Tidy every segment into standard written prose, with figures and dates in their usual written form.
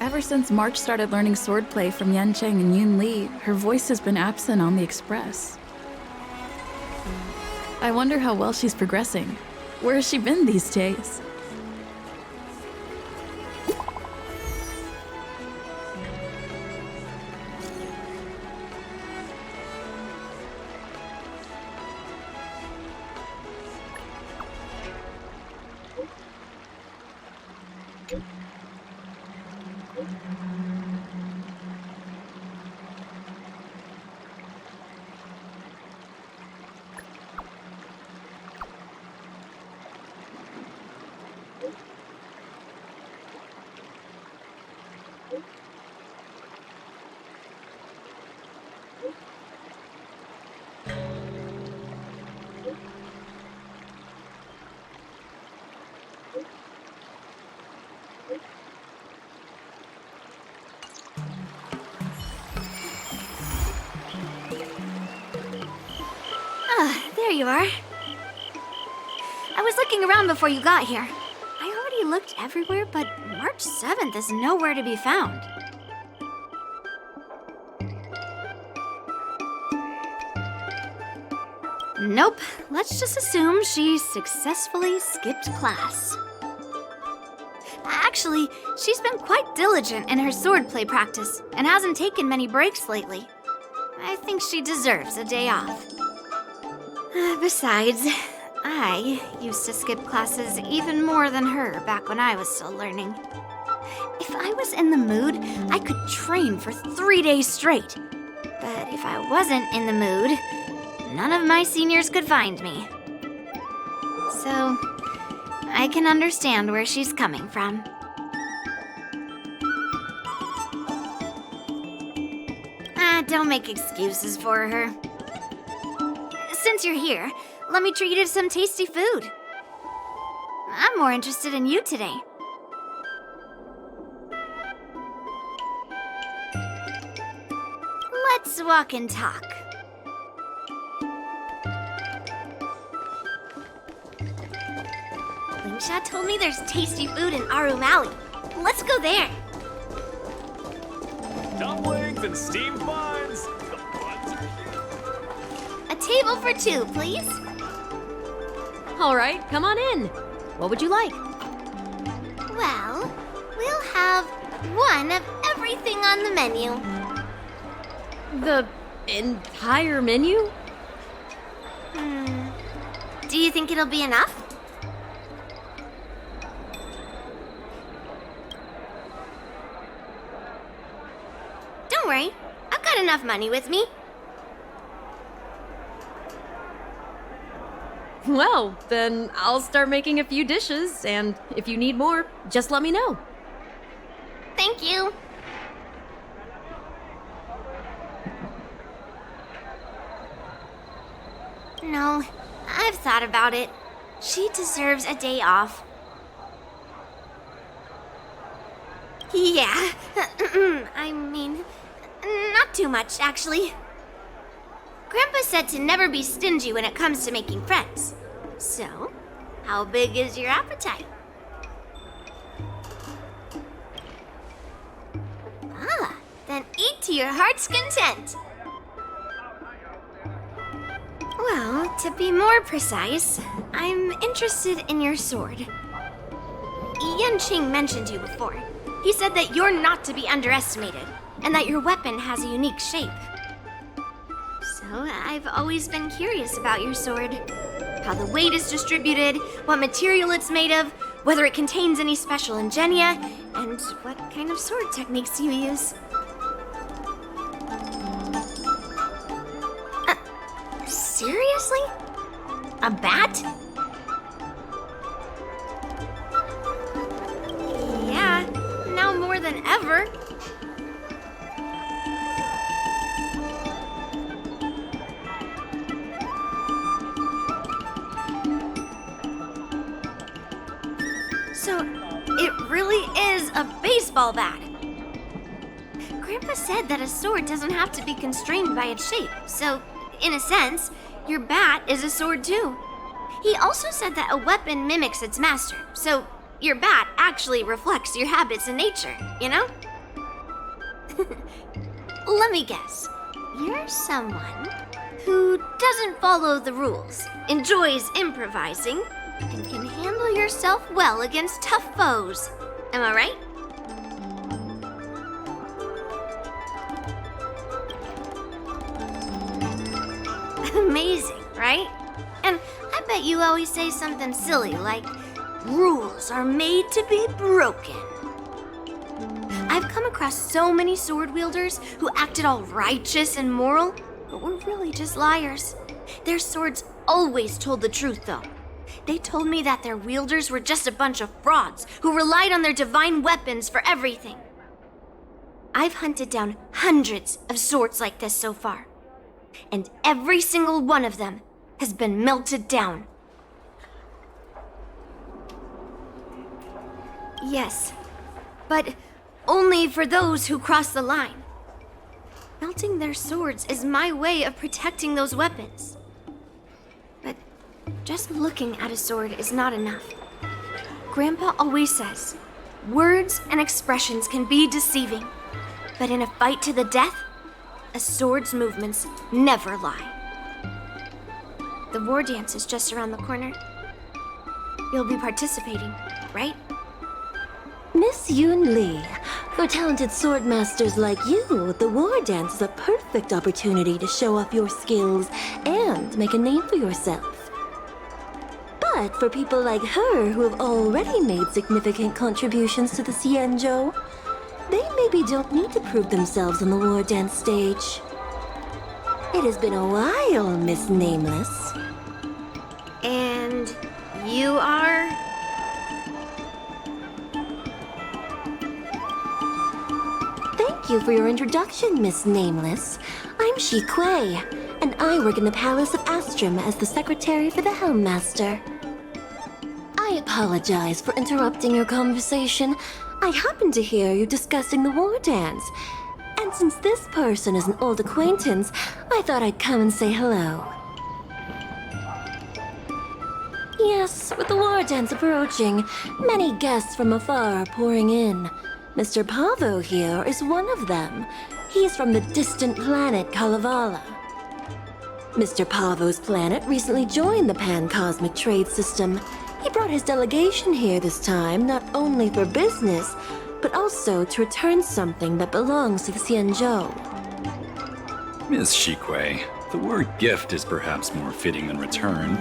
Ever since March started learning swordplay from Yancheng and Yunli, her voice has been absent on the express. I wonder how well she's progressing. Where has she been these days? There you are. I was looking around before you got here. I already looked everywhere, but March 7th is nowhere to be found. Nope. Let's just assume she successfully skipped class. Actually, she's been quite diligent in her swordplay practice and hasn't taken many breaks lately. I think she deserves a day off. Besides, I used to skip classes even more than her back when I was still learning. If I was in the mood, I could train for 3 days straight. But if I wasn't in the mood, none of my seniors could find me. So, I can understand where she's coming from. Don't make excuses for her. Since you're here, let me treat you to some tasty food. I'm more interested in you today. Let's walk and talk. Lingsha told me there's tasty food in Aru Valley. Let's go there. Dumplings and steamed buns. The buns are here. A table for 2, please. All right, come on in. What would you like? Well, we'll have one of everything on the menu. The entire menu? Do you think it'll be enough? Don't worry, I've got enough money with me. Well, then I'll start making a few dishes, and if you need more, just let me know. Thank you. No, I've thought about it. She deserves a day off. Yeah, I mean, not too much, actually. Grandpa said to never be stingy when it comes to making friends. So, how big is your appetite? Then eat to your heart's content. Well, to be more precise, I'm interested in your sword. Yanqing mentioned you before. He said that you're not to be underestimated, and that your weapon has a unique shape. So, I've always been curious about your sword. How the weight is distributed, what material it's made of, whether it contains any special ingenia, and what kind of sword techniques you use. Seriously? A bat? Yeah, now more than ever. So, it really is a baseball bat. Grandpa said that a sword doesn't have to be constrained by its shape, so, in a sense, your bat is a sword too. He also said that a weapon mimics its master, so your bat actually reflects your habits and nature, you know? Let me guess. You're someone who doesn't follow the rules, enjoys improvising, and can handle yourself well against tough foes. Am I right? Amazing, right? And I bet you always say something silly like, rules are made to be broken. I've come across so many sword wielders who acted all righteous and moral, but were really just liars. Their swords always told the truth, though. They told me that their wielders were just a bunch of frauds who relied on their divine weapons for everything. I've hunted down hundreds of swords like this so far, and every single one of them has been melted down. Yes, but only for those who cross the line. Melting their swords is my way of protecting those weapons. But just looking at a sword is not enough. Grandpa always says, words and expressions can be deceiving, but in a fight to the death, a sword's movements never lie. The war dance is just around the corner. You'll be participating, right? Miss Yunli, for talented sword masters like you, the war dance is a perfect opportunity to show off your skills and make a name for yourself. But for people like her who have already made significant contributions to the Xianzhou, they maybe don't need to prove themselves on the war dance stage. It has been a while, Miss Nameless. And you are? Thank you for your introduction, Miss Nameless. I'm Shi Kuei, and I work in the Palace of Astrum as the secretary for the Helmmaster. I apologize for interrupting your conversation. I happened to hear you discussing the war dance. And since this person is an old acquaintance, I thought I'd come and say hello. Yes, with the war dance approaching, many guests from afar are pouring in. Mr. Pavo here is one of them. He's from the distant planet Kalevala. Mr. Pavo's planet recently joined the Pan-Cosmic Trade System. He brought his delegation here this time, not only for business, but also to return something that belongs to the Xianzhou. Miss Shikui, the word gift is perhaps more fitting than return.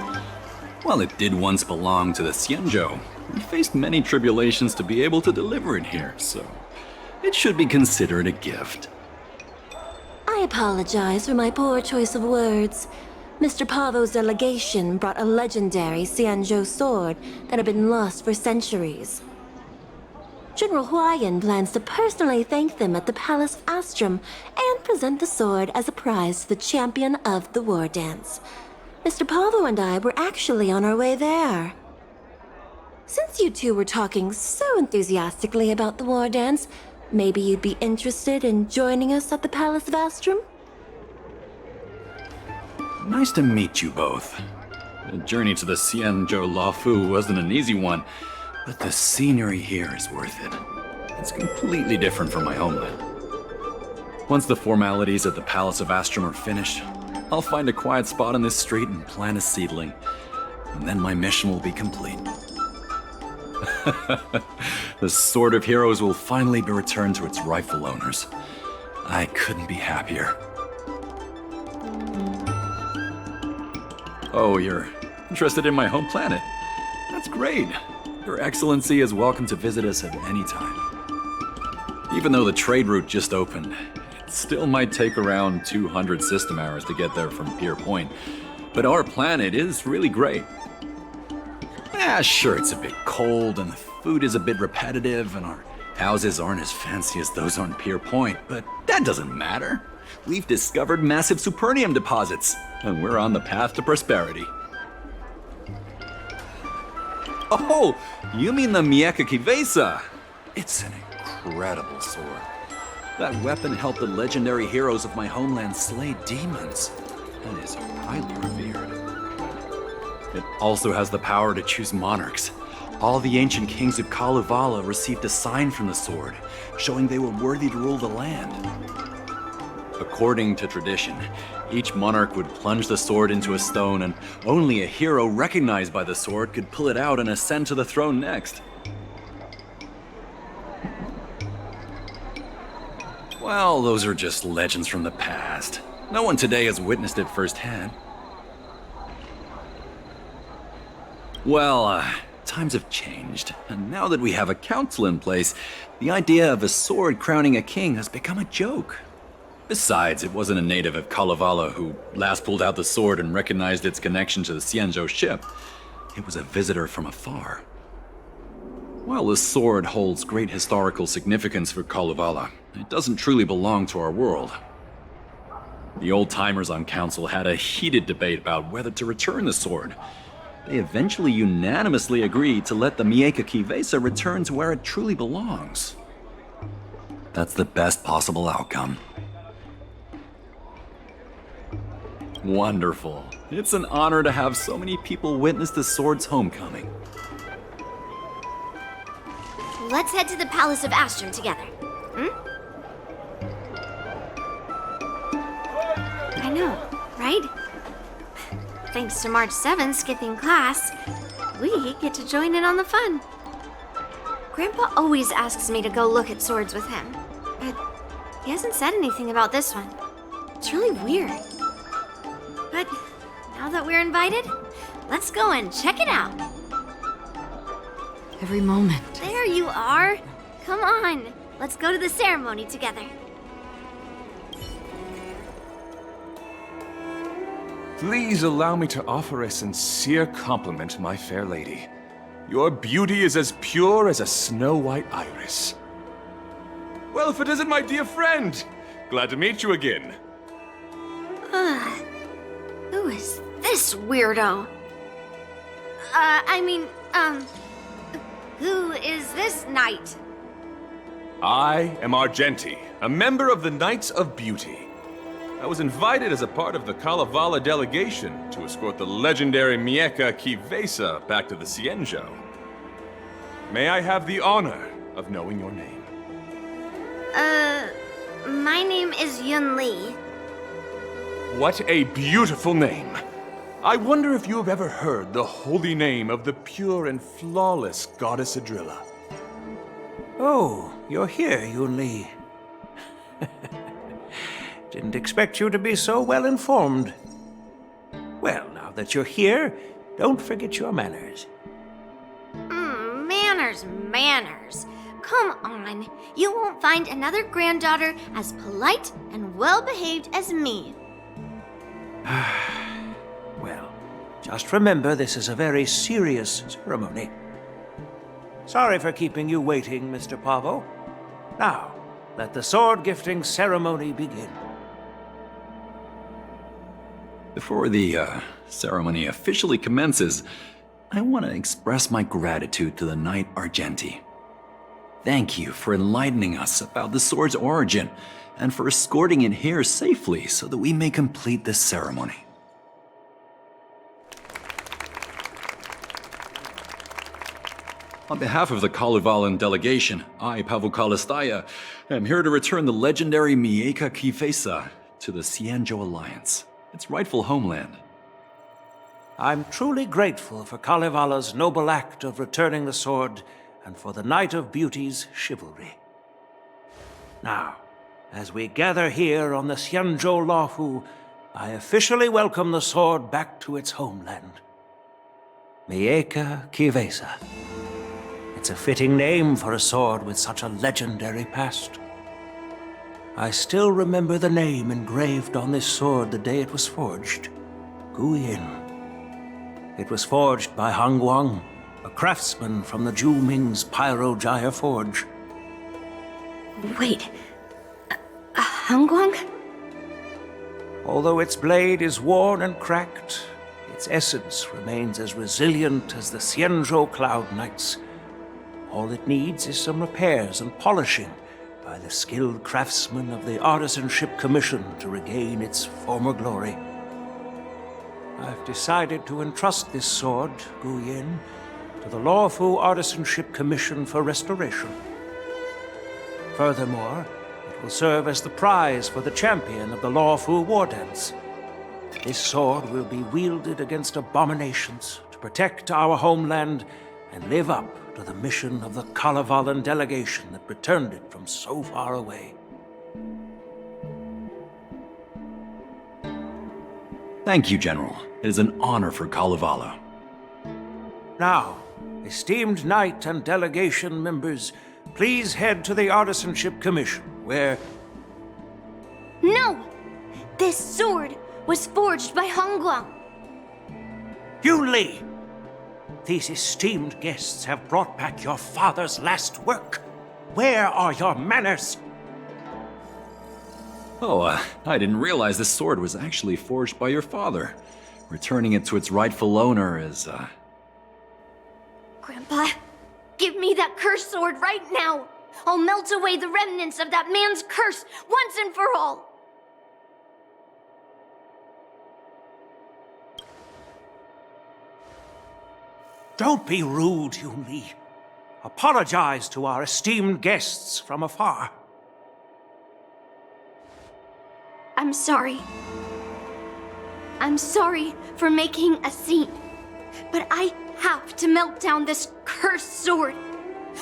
While it did once belong to the Xianzhou, we faced many tribulations to be able to deliver it here, so it should be considered a gift. I apologize for my poor choice of words. Mr. Pavo's delegation brought a legendary Xianzhou sword that had been lost for centuries. General Huayan plans to personally thank them at the Palace of Astrum and present the sword as a prize to the champion of the war dance. Mr. Pavo and I were actually on our way there. Since you two were talking so enthusiastically about the war dance, maybe you'd be interested in joining us at the Palace of Astrum? Nice to meet you both. The journey to the Xianzhou Lafu wasn't an easy one, but the scenery here is worth it. It's completely different from my homeland. Once the formalities at the Palace of Astrum are finished, I'll find a quiet spot on this street and plant a seedling, and then my mission will be complete. The Sword of Heroes will finally be returned to its rightful owners. I couldn't be happier. Oh, you're interested in my home planet? That's great. Your Excellency is welcome to visit us at any time. Even though the trade route just opened, it still might take around 200 system hours to get there from Pier Point. But our planet is really great. Sure, it's a bit cold and the food is a bit repetitive and our houses aren't as fancy as those on Pier Point, but that doesn't matter. We've discovered massive supernium deposits, and we're on the path to prosperity. Oh, you mean the Mieka Kivesa? It's an incredible sword. That weapon helped the legendary heroes of my homeland slay demons, and is highly revered. It also has the power to choose monarchs, All the ancient kings of Kalevala received a sign from the sword, showing they were worthy to rule the land. According to tradition, each monarch would plunge the sword into a stone, and only a hero recognized by the sword could pull it out and ascend to the throne next. Well, those are just legends from the past. No one today has witnessed it firsthand. Well, times have changed, and now that we have a council in place, the idea of a sword crowning a king has become a joke. Besides, it wasn't a native of Kalevala who last pulled out the sword and recognized its connection to the Xianzhou ship. It was a visitor from afar. While the sword holds great historical significance for Kalevala, it doesn't truly belong to our world. The old-timers on council had a heated debate about whether to return the sword. They eventually unanimously agreed to let the Mieka Kivesa return to where it truly belongs. That's the best possible outcome. Wonderful. It's an honor to have so many people witness the sword's homecoming. Let's head to the Palace of Astron together. I know, right? Thanks to March 7th skipping class, we get to join in on the fun. Grandpa always asks me to go look at swords with him, but he hasn't said anything about this one. It's really weird. But now that we're invited, let's go and check it out. Every moment. There you are. Come on, let's go to the ceremony together. Please allow me to offer a sincere compliment, my fair lady. Your beauty is as pure as a snow-white iris. Well, if it isn't my dear friend! Glad to meet you again. Who is this weirdo? Who is this knight? I am Argenti, a member of the Knights of Beauty. I was invited as a part of the Kalevala delegation to escort the legendary Mieka Kivesa back to the Xianzhou. May I have the honor of knowing your name? My name is Yunli. What a beautiful name! I wonder if you have ever heard the holy name of the pure and flawless goddess Adrilla. Oh, you're here, Yunli. Didn't expect you to be so well informed. Well, now that you're here, don't forget your manners. Manners. Come on. You won't find another granddaughter as polite and well-behaved as me. Well, just remember this is a very serious ceremony. Sorry for keeping you waiting, Mr. Pavo. Now, let the sword gifting ceremony begin. Before the ceremony officially commences, I want to express my gratitude to the Knight Argenti. Thank you for enlightening us about the sword's origin and for escorting it here safely so that we may complete this ceremony. On behalf of the Kalevalan delegation, I, Pavel Kalistaya, am here to return the legendary Mieka Kivesa to the Xianzhou Alliance, its rightful homeland. I'm truly grateful for Kalevala's noble act of returning the sword and for the Knight of Beauty's chivalry. Now, as we gather here on the Xianzhou Luofu, I officially welcome the sword back to its homeland. Mieka Kivesa. It's a fitting name for a sword with such a legendary past. I still remember the name engraved on this sword the day it was forged. Guyin. It was forged by Han Guang, a craftsman from the Zhu Ming's Pyrojaya Forge. Wait, Hangguang? Although its blade is worn and cracked, its essence remains as resilient as the Xianzhou Cloud Knights. All it needs is some repairs and polishing by the skilled craftsmen of the Artisanship Commission to regain its former glory. I've decided to entrust this sword, Guyin, to the Lawfu Artisanship Commission for Restoration. Furthermore, it will serve as the prize for the champion of the Lawfu War Dance. This sword will be wielded against abominations to protect our homeland and live up to the mission of the Kalevalan delegation that returned it from so far away. Thank you, General. It is an honor for Kalevala. Now, esteemed knight and delegation members, please head to the Artisanship Commission, where... No! This sword was forged by Hongguang. Yunli! These esteemed guests have brought back your father's last work. Where are your manners? Oh, I didn't realize this sword was actually forged by your father. Returning it to its rightful owner is, Grandpa, give me that cursed sword right now! I'll melt away the remnants of that man's curse once and for all! Don't be rude, Yunli. Apologize to our esteemed guests from afar. I'm sorry. I'm sorry for making a scene, but I have to melt down this cursed sword.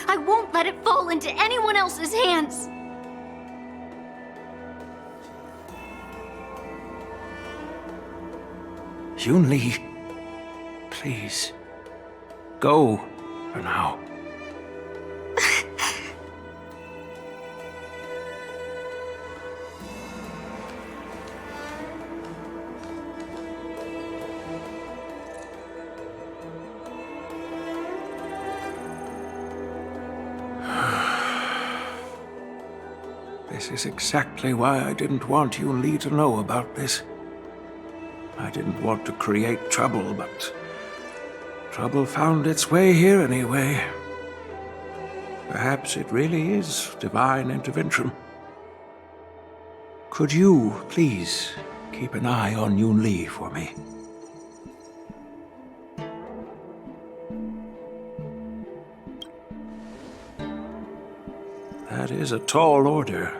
I won't let it fall into anyone else's hands. Yunli, please, go for now. This is exactly why I didn't want Yunli to know about this. I didn't want to create trouble, but trouble found its way here anyway. Perhaps it really is divine intervention. Could you, please, keep an eye on Yunli for me? That is a tall order,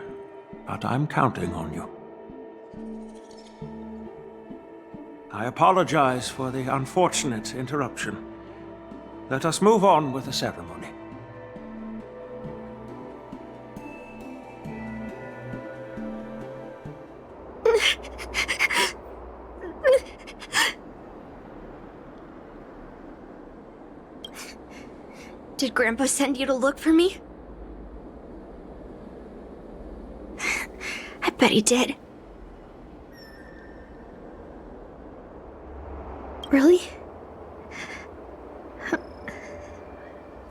but I'm counting on you. I apologize for the unfortunate interruption. Let us move on with the ceremony. Did Grandpa send you to look for me? I bet he did. Really?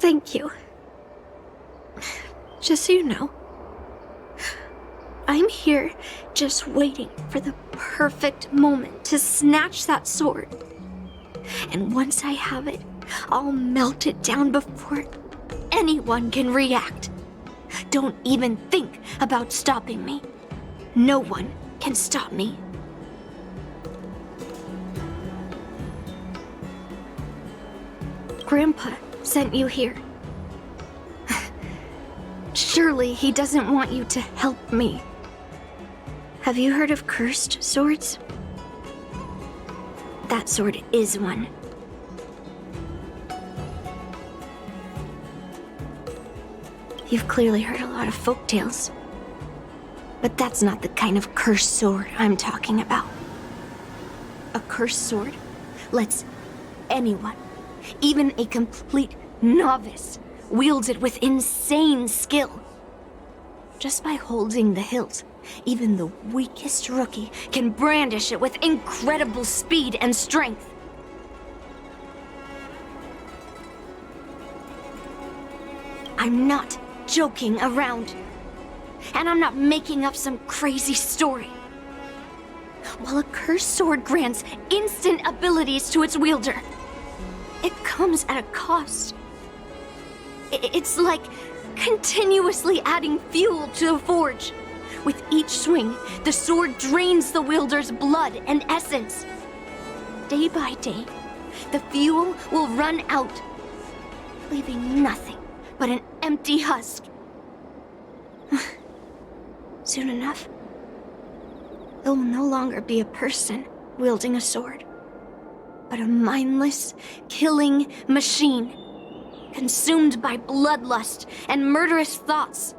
Thank you. Just so you know, I'm here just waiting for the perfect moment to snatch that sword. And once I have it, I'll melt it down before anyone can react. Don't even think about stopping me. No one can stop me. Grandpa sent you here. Surely he doesn't want you to help me. Have you heard of cursed swords? That sword is one. You've clearly heard a lot of folktales. But that's not the kind of cursed sword I'm talking about. A cursed sword lets anyone, even a complete novice, wield it with insane skill. Just by holding the hilt, even the weakest rookie can brandish it with incredible speed and strength. I'm not joking around. And I'm not making up some crazy story. While a cursed sword grants instant abilities to its wielder, it comes at a cost. It's like continuously adding fuel to the forge. With each swing, the sword drains the wielder's blood and essence. Day by day, the fuel will run out, leaving nothing but an empty husk. Soon enough, it will no longer be a person wielding a sword, but a mindless, killing machine, consumed by bloodlust and murderous thoughts.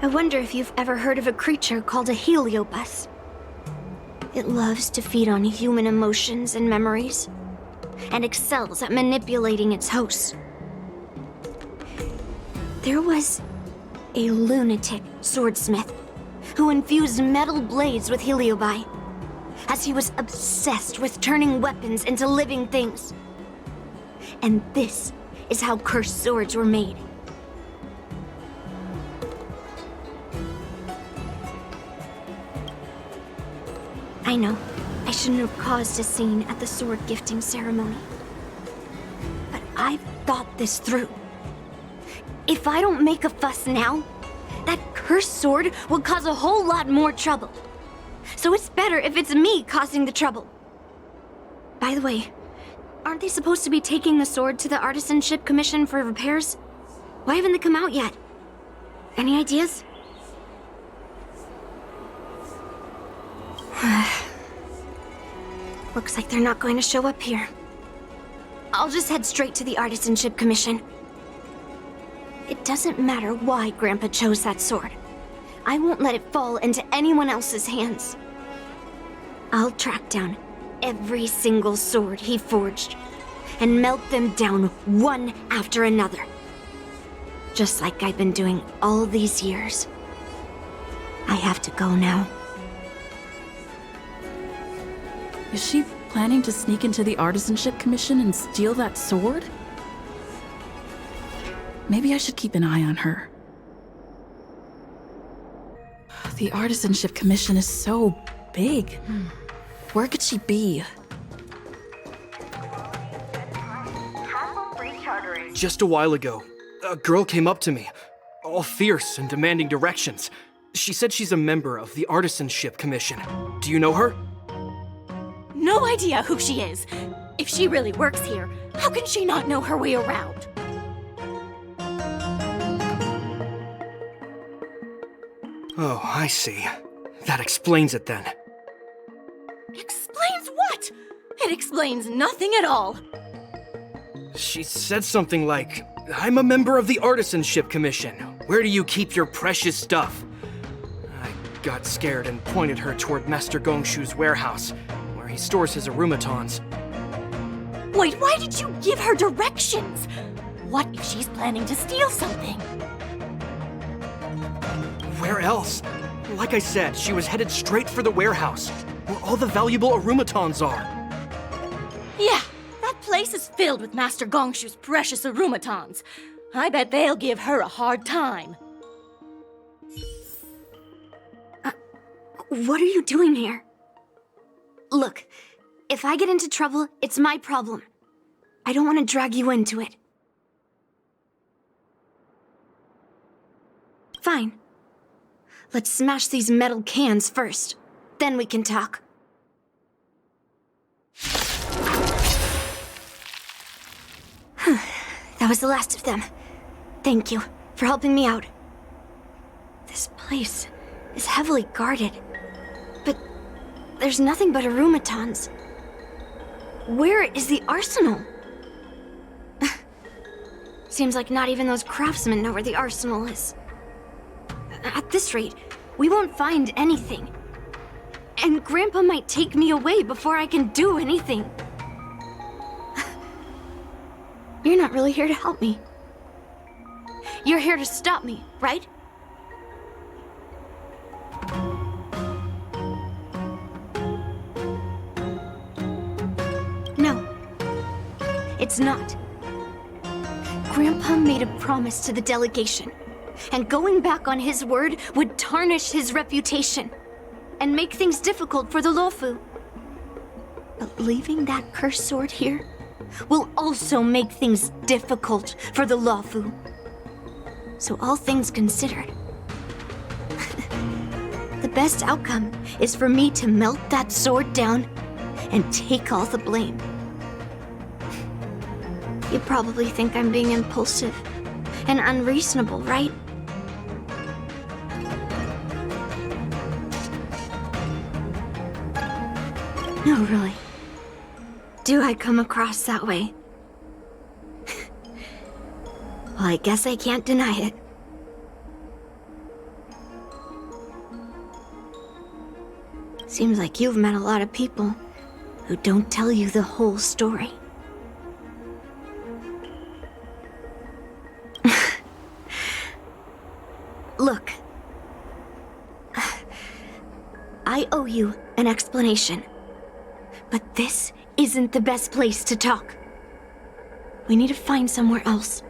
I wonder if you've ever heard of a creature called a heliobus. It loves to feed on human emotions and memories, and excels at manipulating its hosts. There was a lunatic swordsmith who infused metal blades with heliobi, as he was obsessed with turning weapons into living things. And this is how cursed swords were made. I know, I shouldn't have caused a scene at the sword gifting ceremony. But I've thought this through. If I don't make a fuss now, that cursed sword will cause a whole lot more trouble. So it's better if it's me causing the trouble. By the way, aren't they supposed to be taking the sword to the Artisanship Commission for repairs? Why haven't they come out yet? Any ideas? Looks like they're not going to show up here. I'll just head straight to the Artisanship Commission. It doesn't matter why Grandpa chose that sword. I won't let it fall into anyone else's hands. I'll track down every single sword he forged and melt them down one after another. Just like I've been doing all these years. I have to go now. Is she planning to sneak into the Artisanship Commission and steal that sword? Maybe I should keep an eye on her. The Artisanship Commission is so big. Where could she be? Just a while ago, a girl came up to me, all fierce and demanding directions. She said she's a member of the Artisanship Commission. Do you know her? No idea who she is. If she really works here, how can she not know her way around? Oh, I see. That explains it then. Explains what? It explains nothing at all. She said something like, I'm a member of the Artisanship Commission. Where do you keep your precious stuff? I got scared and pointed her toward Master Gongshu's warehouse, where he stores his arumatons. Wait, why did you give her directions? What if she's planning to steal something? Where else? Like I said, she was headed straight for the warehouse, where all the valuable arumatons are. Yeah, that place is filled with Master Gongshu's precious arumatons. I bet they'll give her a hard time. What are you doing here? Look, if I get into trouble, it's my problem. I don't want to drag you into it. Fine. Let's smash these metal cans first. Then we can talk. That was the last of them. Thank you for helping me out. This place is heavily guarded. But there's nothing but arumatons. Where is the arsenal? Seems like not even those craftsmen know where the arsenal is. At this rate, we won't find anything. And Grandpa might take me away before I can do anything. You're not really here to help me. You're here to stop me, right? No, it's not. Grandpa made a promise to the delegation, and going back on his word would tarnish his reputation and make things difficult for the Luofu. But leaving that cursed sword here will also make things difficult for the Luofu. So all things considered, the best outcome is for me to melt that sword down and take all the blame. You probably think I'm being impulsive and unreasonable, right? No, really. Do I come across that way? Well, I guess I can't deny it. Seems like you've met a lot of people who don't tell you the whole story. Look. I owe you an explanation. But this isn't the best place to talk. We need to find somewhere else.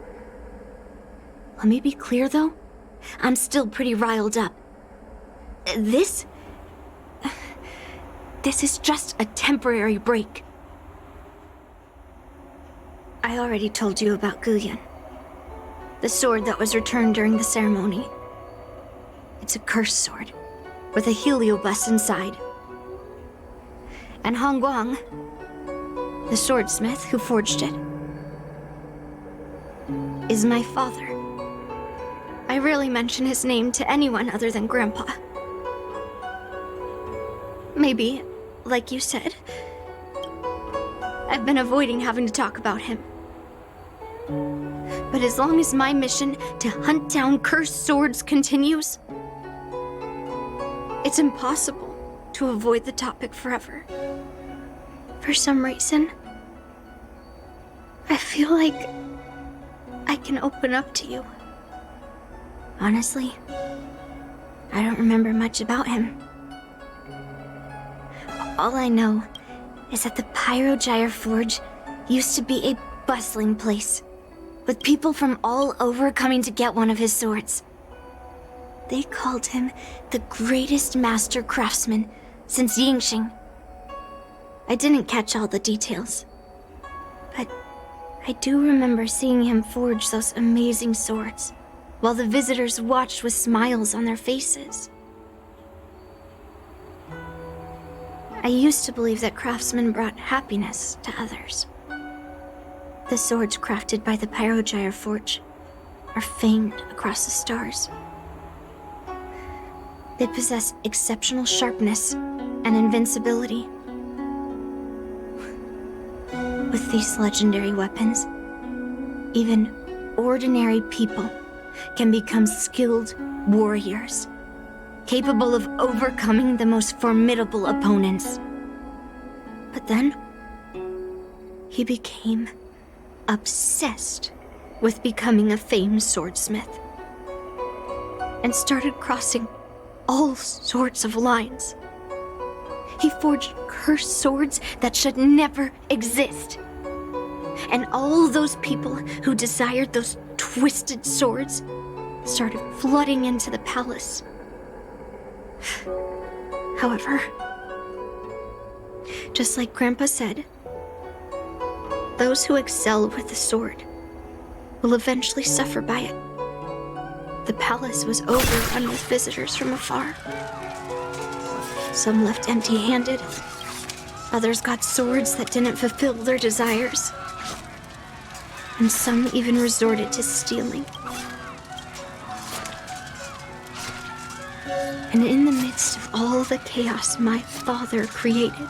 Let me be clear, though. I'm still pretty riled up. This is just a temporary break. I already told you about Guyan. The sword that was returned during the ceremony. It's a cursed sword, with a heliobus inside. And Hongguang, the swordsmith who forged it, is my father. I rarely mention his name to anyone other than Grandpa. Maybe, like you said, I've been avoiding having to talk about him. But as long as my mission to hunt down cursed swords continues, it's impossible to avoid the topic forever. For some reason, I feel like I can open up to you. Honestly, I don't remember much about him. All I know is that the Pyrogyre Forge used to be a bustling place, with people from all over coming to get one of his swords. They called him the greatest master craftsman since Yingxing. I didn't catch all the details, but I do remember seeing him forge those amazing swords, while the visitors watched with smiles on their faces. I used to believe that craftsmen brought happiness to others. The swords crafted by the Pyrogyre Forge are famed across the stars. They possess exceptional sharpness and invincibility. With these legendary weapons, even ordinary people can become skilled warriors, capable of overcoming the most formidable opponents. But then, he became obsessed with becoming a famed swordsmith, and started crossing all sorts of lines. He forged cursed swords that should never exist. And all those people who desired those twisted swords started flooding into the palace. However, just like Grandpa said, those who excel with the sword will eventually suffer by it. The palace was overrun with visitors from afar. Some left empty-handed. Others got swords that didn't fulfill their desires. And some even resorted to stealing. And in the midst of all the chaos my father created,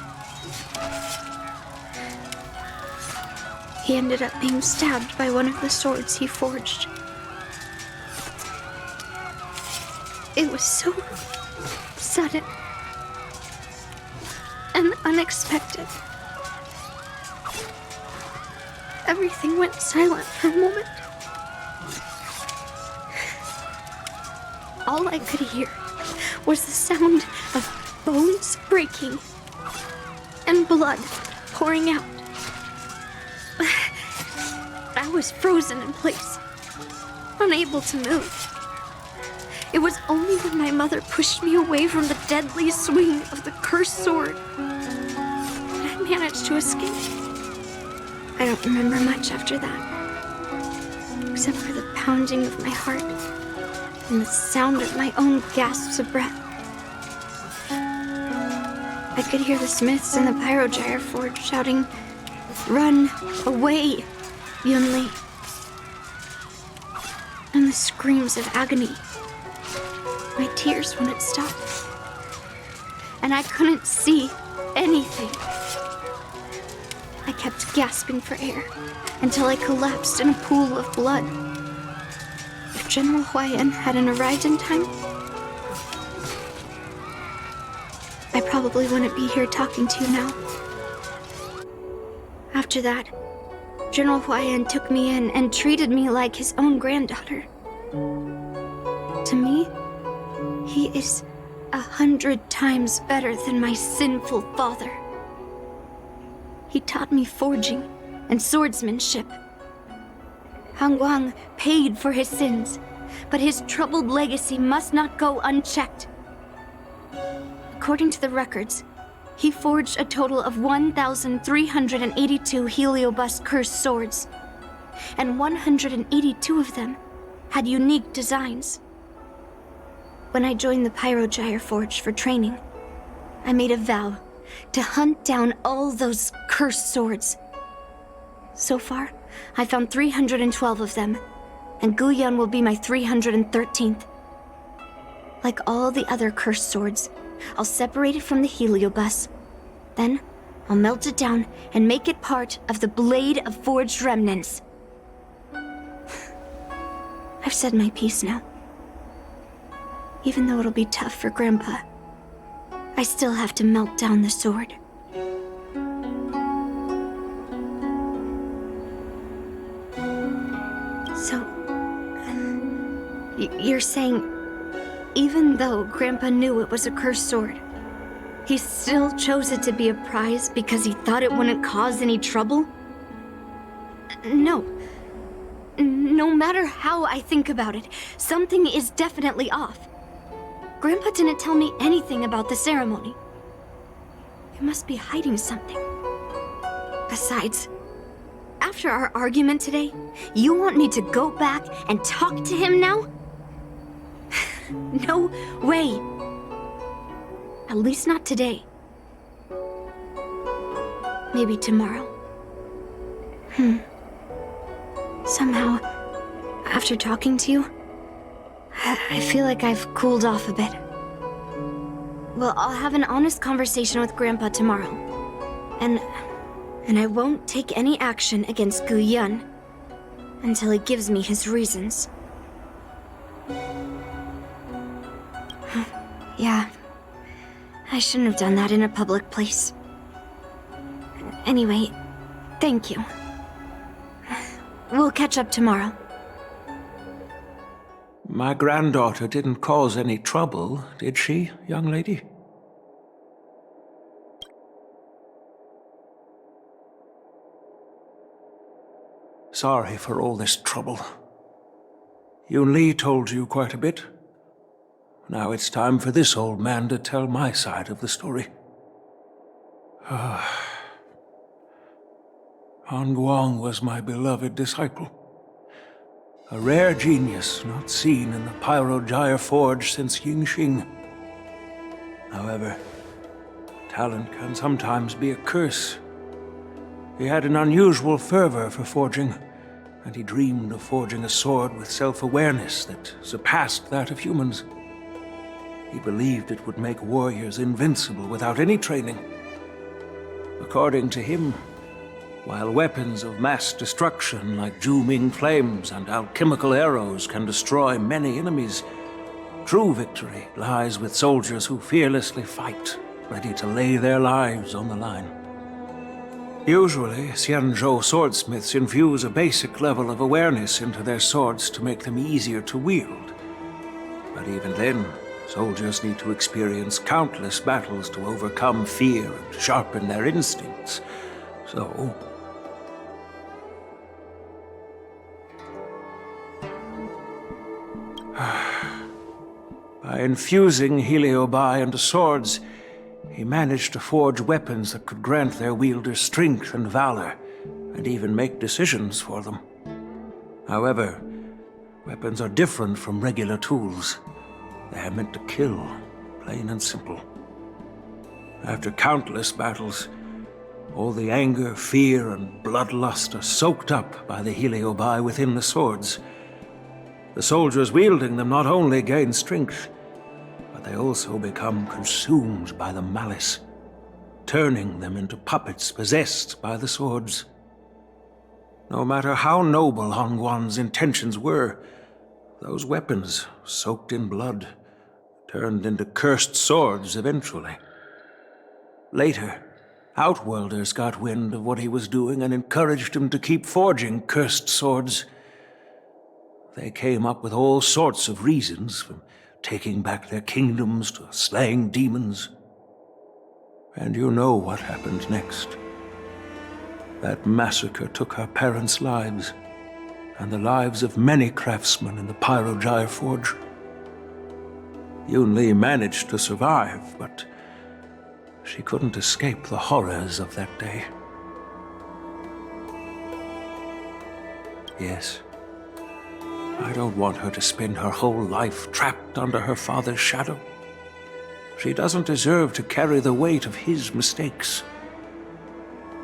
he ended up being stabbed by one of the swords he forged. It was so sudden and unexpected. Everything went silent for a moment. All I could hear was the sound of bones breaking and blood pouring out. I was frozen in place, unable to move. It was only when my mother pushed me away from the deadly swing of the cursed sword that I managed to escape. I don't remember much after that, except for the pounding of my heart and the sound of my own gasps of breath. I could hear the smiths in the Pyrogyre forge shouting, "Run away, Yunli!" And the screams of agony. My tears wouldn't stop. And I couldn't see anything. I kept gasping for air until I collapsed in a pool of blood. If General Huayan hadn't arrived in time, I probably wouldn't be here talking to you now. After that, General Huayan took me in and treated me like his own granddaughter. To me, he is 100 times better than my sinful father. He taught me forging and swordsmanship. Han Guang paid for his sins, but his troubled legacy must not go unchecked. According to the records, he forged a total of 1,382 Heliobus cursed swords, and 182 of them had unique designs. When I joined the Pyrogyre Forge for training, I made a vow to hunt down all those cursed swords. So far, I found 312 of them, and Guyan will be my 313th. Like all the other cursed swords, I'll separate it from the Heliobus. Then, I'll melt it down and make it part of the Blade of Forged Remnants. I've said my piece now. Even though it'll be tough for Grandpa, I still have to melt down the sword. So, you're saying, even though Grandpa knew it was a cursed sword, he still chose it to be a prize because he thought it wouldn't cause any trouble? No. No matter how I think about it, something is definitely off. Grandpa didn't tell me anything about the ceremony. He must be hiding something. Besides, after our argument today, you want me to go back and talk to him now? No way. At least not today. Maybe tomorrow. Somehow, after talking to you, I feel like I've cooled off a bit. Well, I'll have an honest conversation with Grandpa tomorrow. And I won't take any action against Guyan until he gives me his reasons. Yeah, I shouldn't have done that in a public place. Anyway, thank you. We'll catch up tomorrow. My granddaughter didn't cause any trouble, did she, young lady? Sorry for all this trouble. Yunli told you quite a bit. Now it's time for this old man to tell my side of the story. Han Guang was my beloved disciple. A rare genius not seen in the Pyrogyre Forge since Yingxing. However, talent can sometimes be a curse. He had an unusual fervor for forging, and he dreamed of forging a sword with self-awareness that surpassed that of humans. He believed it would make warriors invincible without any training. According to him, while weapons of mass destruction like Juming flames and alchemical arrows can destroy many enemies, true victory lies with soldiers who fearlessly fight, ready to lay their lives on the line. Usually, Xianzhou swordsmiths infuse a basic level of awareness into their swords to make them easier to wield. But even then, soldiers need to experience countless battles to overcome fear and sharpen their instincts. So, by infusing Heliobi into swords, he managed to forge weapons that could grant their wielders strength and valor, and even make decisions for them. However, weapons are different from regular tools. They are meant to kill, plain and simple. After countless battles, all the anger, fear, and bloodlust are soaked up by the heliobi within the swords. The soldiers wielding them not only gain strength, but they also become consumed by the malice, turning them into puppets possessed by the swords. No matter how noble Hongguang's intentions were, those weapons, soaked in blood, turned into cursed swords eventually. Later, Outworlders got wind of what he was doing and encouraged him to keep forging cursed swords. They came up with all sorts of reasons, from taking back their kingdoms to slaying demons. And you know what happened next. That massacre took her parents' lives, and the lives of many craftsmen in the Pyrogyre Forge. Yunli managed to survive, but she couldn't escape the horrors of that day. Yes, I don't want her to spend her whole life trapped under her father's shadow. She doesn't deserve to carry the weight of his mistakes.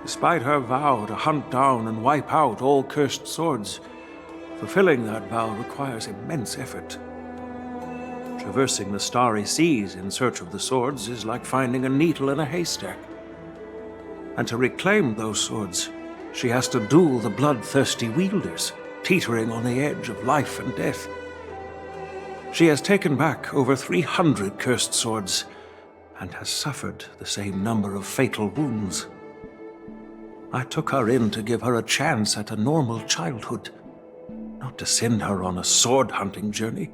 Despite her vow to hunt down and wipe out all cursed swords, fulfilling that vow requires immense effort. Traversing the starry seas in search of the swords is like finding a needle in a haystack. And to reclaim those swords, she has to duel the bloodthirsty wielders, teetering on the edge of life and death. She has taken back over 300 cursed swords, and has suffered the same number of fatal wounds. I took her in to give her a chance at a normal childhood, not to send her on a sword-hunting journey.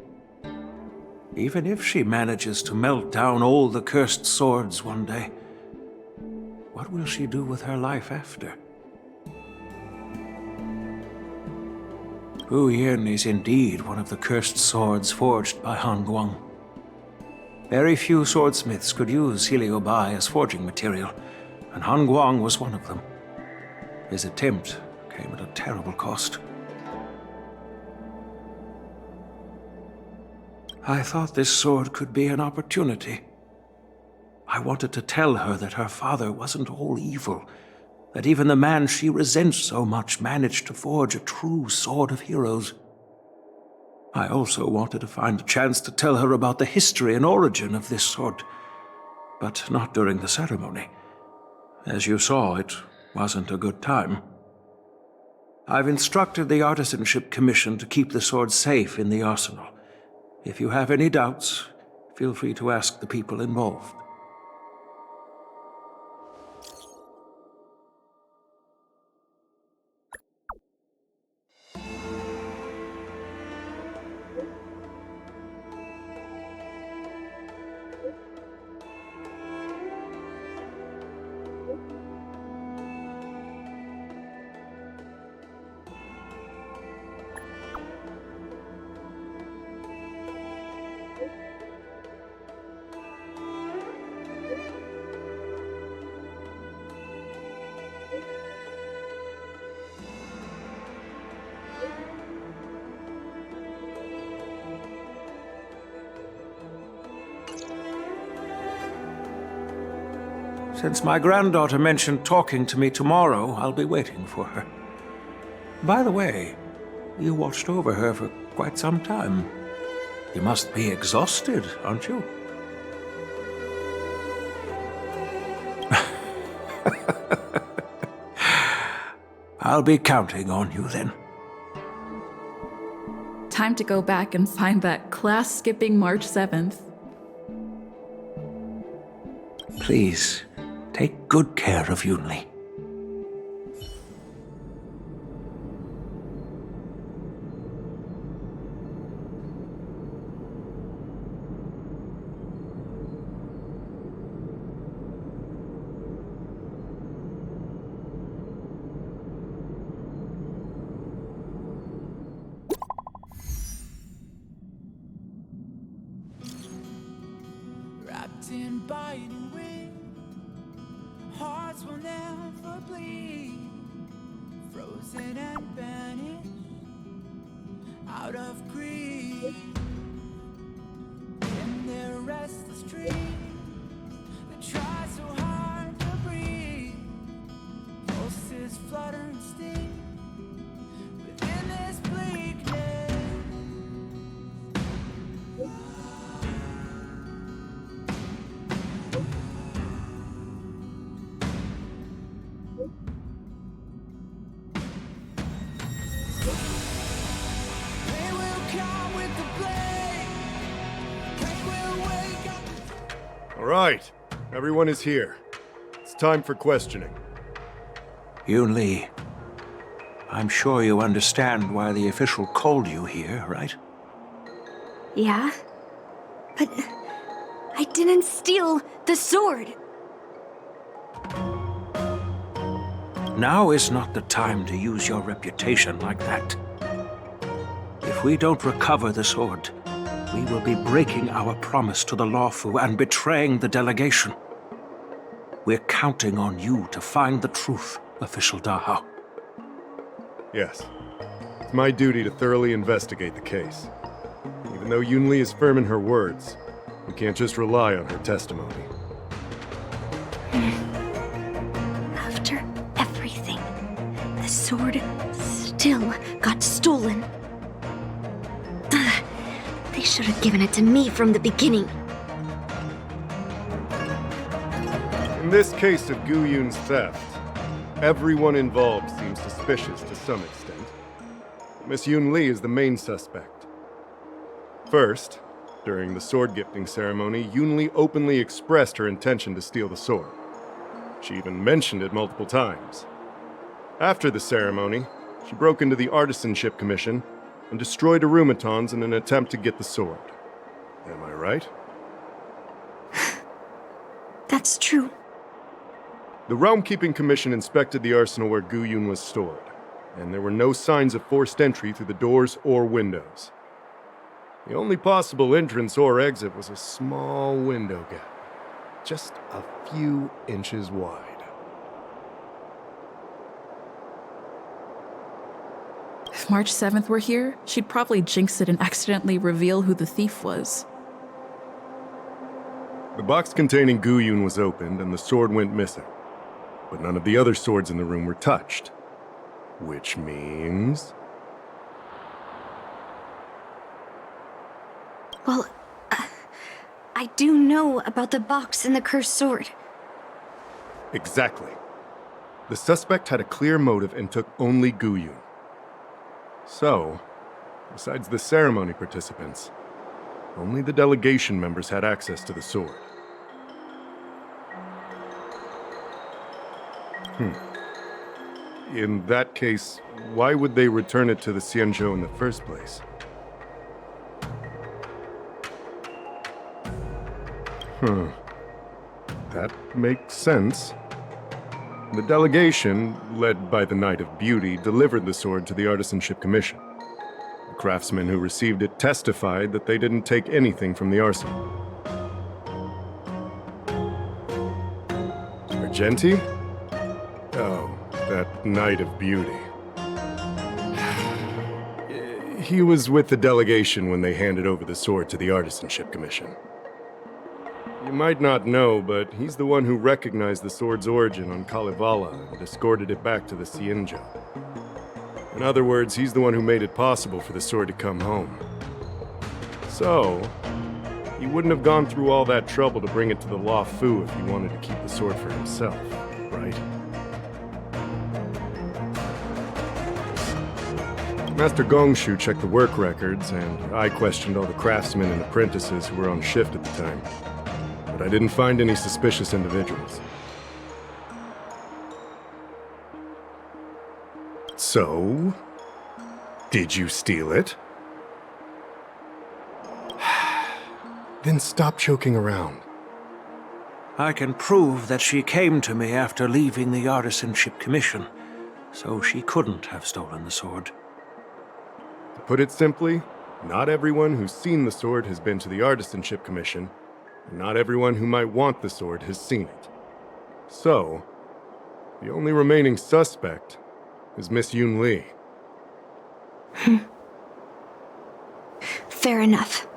Even if she manages to melt down all the cursed swords one day, what will she do with her life after? Hu Yin is indeed one of the cursed swords forged by Hongguang. Very few swordsmiths could use heliobi as forging material, and Hongguang was one of them. His attempt came at a terrible cost. I thought this sword could be an opportunity. I wanted to tell her that her father wasn't all evil, that even the man she resents so much managed to forge a true sword of heroes. I also wanted to find a chance to tell her about the history and origin of this sword, but not during the ceremony. As you saw, it wasn't a good time. I've instructed the Artisanship Commission to keep the sword safe in the arsenal. If you have any doubts, feel free to ask the people involved. Since my granddaughter mentioned talking to me tomorrow, I'll be waiting for her. By the way, you watched over her for quite some time. You must be exhausted, aren't you? I'll be counting on you then. Time to go back and find that class-skipping March 7th. Please, take good care of Yunli. Wrapped in biting wind, hearts will never bleed, frozen and banished out of greed. In their restless dreams, they try so hard. wings flutter and sting within this bleakness. Pain will come with the blade. Pain will wake up. All right, everyone is here. It's time for questioning. Yunli, I'm sure you understand why the official called you here, right? Yeah? But I didn't steal the sword. Now is not the time to use your reputation like that. If we don't recover the sword, we will be breaking our promise to the Lawfu and betraying the delegation. We're counting on you to find the truth, Official Dahao. Yes. It's my duty to thoroughly investigate the case. Even though Yunli is firm in her words, we can't just rely on her testimony. After everything, the sword still got stolen. Ugh, they should have given it to me from the beginning. In this case of Gu Yun's theft, everyone involved seems suspicious to some extent. Miss Yunli is the main suspect. First, during the sword gifting ceremony, Yunli openly expressed her intention to steal the sword. She even mentioned it multiple times. After the ceremony, she broke into the Artisanship Commission and destroyed Arumatons in an attempt to get the sword. Am I right? That's true. The Realm Keeping Commission inspected the arsenal where Gu Yun was stored, and there were no signs of forced entry through the doors or windows. The only possible entrance or exit was a small window gap, just a few inches wide. If March 7th were here, she'd probably jinx it and accidentally reveal who the thief was. The box containing Gu Yun was opened and the sword went missing. But none of the other swords in the room were touched. Which means... Well, I do know about the box and the cursed sword. Exactly. The suspect had a clear motive and took only Gu Yun. So, besides the ceremony participants, only the delegation members had access to the sword. In that case, why would they return it to the Xianzhou in the first place? That makes sense. The delegation, led by the Knight of Beauty, delivered the sword to the Artisanship Commission. The craftsmen who received it testified that they didn't take anything from the arsenal. Argenti? Oh, that Knight of Beauty. He was with the delegation when they handed over the sword to the Artisanship Commission. You might not know, but he's the one who recognized the sword's origin on Kalevala and escorted it back to the Xianzhou. In other words, he's the one who made it possible for the sword to come home. So, he wouldn't have gone through all that trouble to bring it to the Lawfu if he wanted to keep the sword for himself, right? Master Gongshu checked the work records, and I questioned all the craftsmen and apprentices who were on shift at the time. But I didn't find any suspicious individuals. So, did you steal it? Then stop joking around. I can prove that she came to me after leaving the Artisanship Commission, so she couldn't have stolen the sword. To put it simply, not everyone who's seen the sword has been to the Artisanship Commission, and not everyone who might want the sword has seen it. So, the only remaining suspect is Miss Yunli. Fair enough.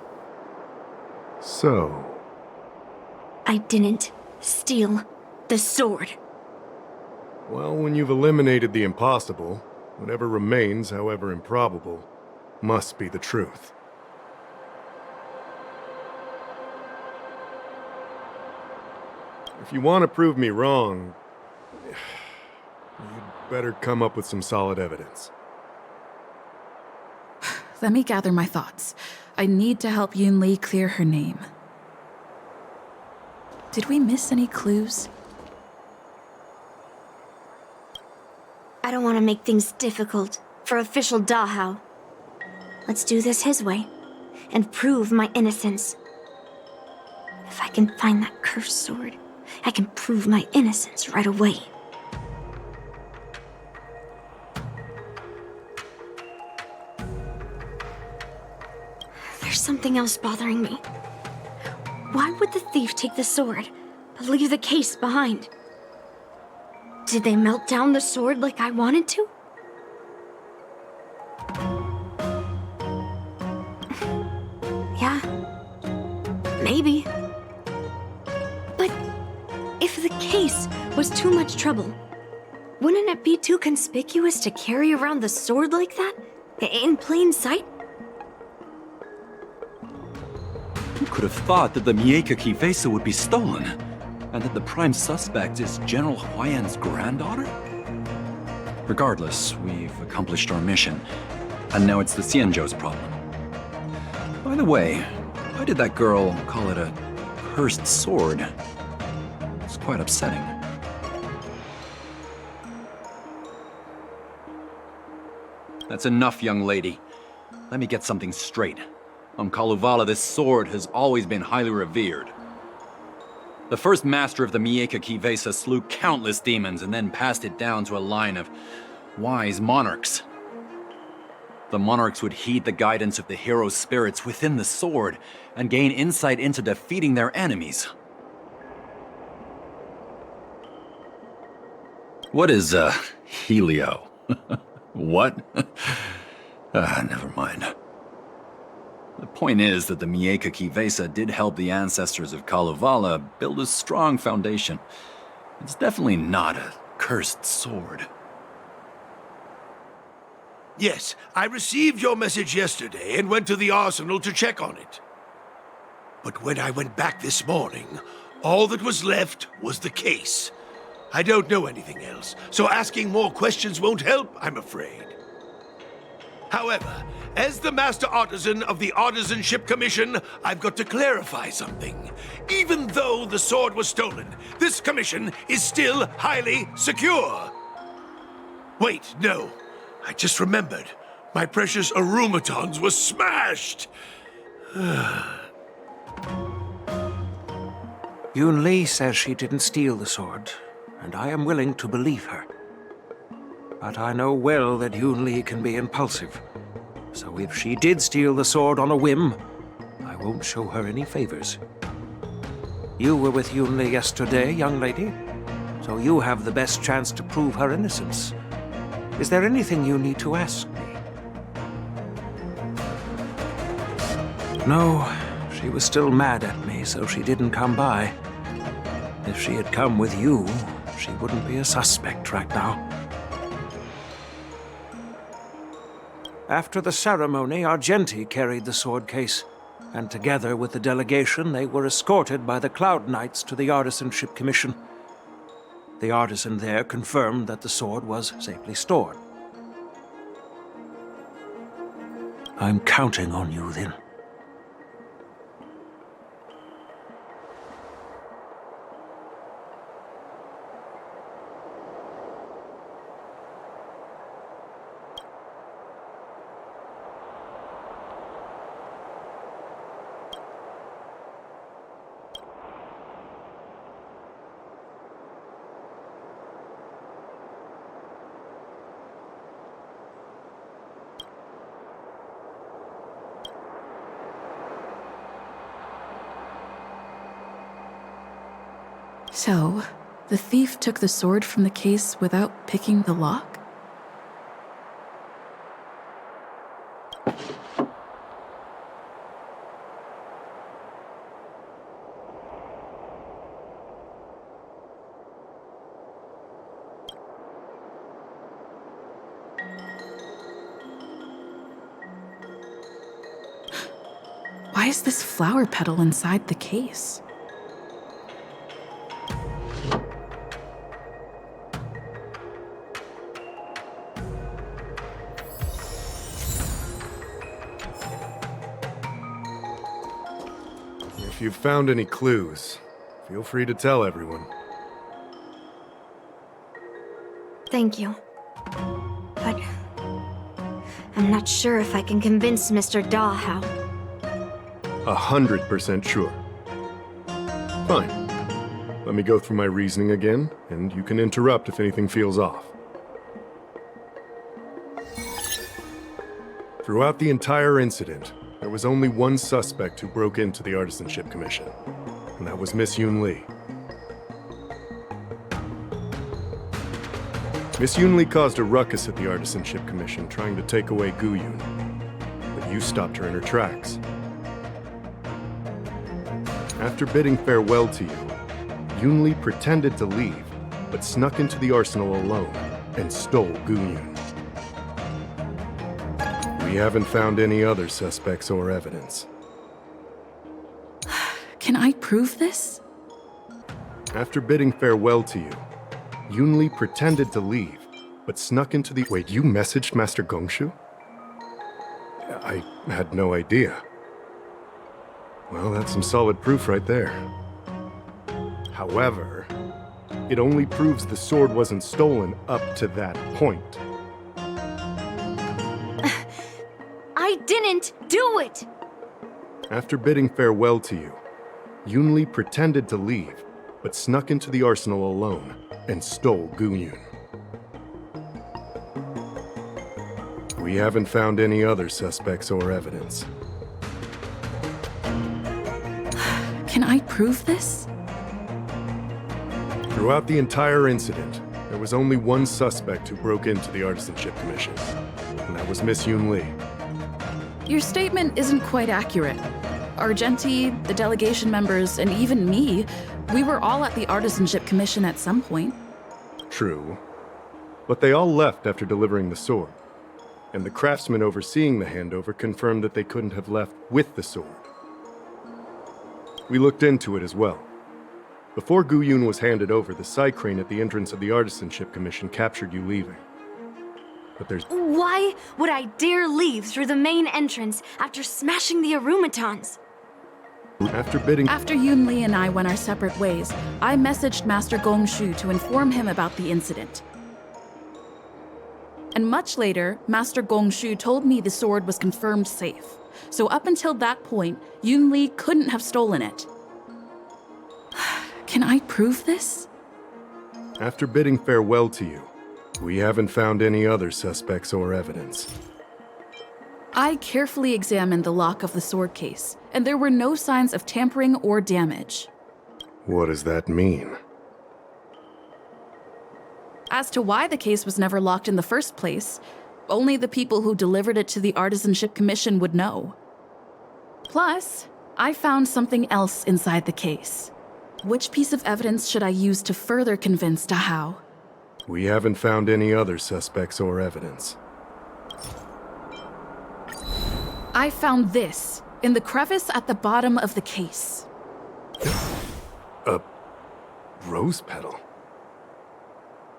So... I didn't steal the sword. Well, when you've eliminated the impossible, whatever remains, however improbable, must be the truth. If you want to prove me wrong, you'd better come up with some solid evidence. Let me gather my thoughts. I need to help Yunli clear her name. Did we miss any clues? I don't want to make things difficult for official Dahao. Let's do this his way and prove my innocence. If I can find that cursed sword, I can prove my innocence right away. There's something else bothering me. Why would the thief take the sword, but leave the case behind? Did they melt down the sword like I wanted to? Yeah, maybe. But if the case was too much trouble, wouldn't it be too conspicuous to carry around the sword like that? In plain sight? Who could have thought that the Mieka Kivesa would be stolen? And that the prime suspect is General Huayan's granddaughter? Regardless, we've accomplished our mission. And now it's the Xianzhou's problem. By the way, why did that girl call it a cursed sword? It's quite upsetting. That's enough, young lady. Let me get something straight. On Kalevala, this sword has always been highly revered. The first master of the Mieka Kivesa slew countless demons and then passed it down to a line of wise monarchs. The monarchs would heed the guidance of the hero spirits within the sword and gain insight into defeating their enemies. What is, Helio? What? Never mind. The point is that the Mieka Kivesa did help the ancestors of Kalevala build a strong foundation. It's definitely not a cursed sword. Yes, I received your message yesterday and went to the arsenal to check on it. But when I went back this morning, all that was left was the case. I don't know anything else, so asking more questions won't help, I'm afraid. However, as the Master Artisan of the Artisanship Commission, I've got to clarify something. Even though the sword was stolen, this commission is still highly secure. Wait, no. I just remembered. My precious aromatons were smashed! Yunli says she didn't steal the sword, and I am willing to believe her. But I know well that Yunli can be impulsive. So if she did steal the sword on a whim, I won't show her any favors. You were with Yunli yesterday, young lady, so you have the best chance to prove her innocence. Is there anything you need to ask me? No, she was still mad at me, so she didn't come by. If she had come with you, she wouldn't be a suspect right now. After the ceremony, Argenti carried the sword case, and together with the delegation, they were escorted by the Cloud Knights to the Artisanship Commission. The artisan there confirmed that the sword was safely stored. I'm counting on you, then. So, the thief took the sword from the case without picking the lock? Why is this flower petal inside the case? If you've found any clues, feel free to tell everyone. Thank you. But I'm not sure if I can convince Mr. Daw how. 100% sure. Fine. Let me go through my reasoning again, and you can interrupt if anything feels off. Throughout the entire incident, there was only one suspect who broke into the Artisanship Commission, and that was Miss Yunli. Miss Yunli caused a ruckus at the Artisanship Commission trying to take away Guyun, but you stopped her in her tracks. After bidding farewell to you, Yunli pretended to leave, but snuck into the arsenal alone and stole Guyun. We haven't found any other suspects or evidence. Can I prove this? After bidding farewell to you, Yunli pretended to leave, but snuck into the— Wait, you messaged Master Gongshu? I had no idea. Well, that's some solid proof right there. However, it only proves the sword wasn't stolen up to that point. I didn't do it! After bidding farewell to you, Yunli pretended to leave, but snuck into the arsenal alone and stole Guyun. We haven't found any other suspects or evidence. Can I prove this? Throughout the entire incident, there was only one suspect who broke into the Artisanship Commission, and that was Miss Yunli. Your statement isn't quite accurate. Argenti, the delegation members, and even me, we were all at the Artisanship Commission at some point. True. But they all left after delivering the sword, and the craftsman overseeing the handover confirmed that they couldn't have left with the sword. We looked into it as well. Before Guyun was handed over, the side crane at the entrance of the Artisanship Commission captured you leaving. But there's— Why would I dare leave through the main entrance after smashing the aromatons? After Yunli and I went our separate ways, I messaged Master Gongshu to inform him about the incident. And much later, Master Gongshu told me the sword was confirmed safe. So up until that point, Yunli couldn't have stolen it. Can I prove this? After bidding farewell to you, we haven't found any other suspects or evidence. I carefully examined the lock of the sword case, and there were no signs of tampering or damage. What does that mean? As to why the case was never locked in the first place, only the people who delivered it to the Artisanship Commission would know. Plus, I found something else inside the case. Which piece of evidence should I use to further convince Dahao? We haven't found any other suspects or evidence. I found this in the crevice at the bottom of the case. A rose petal?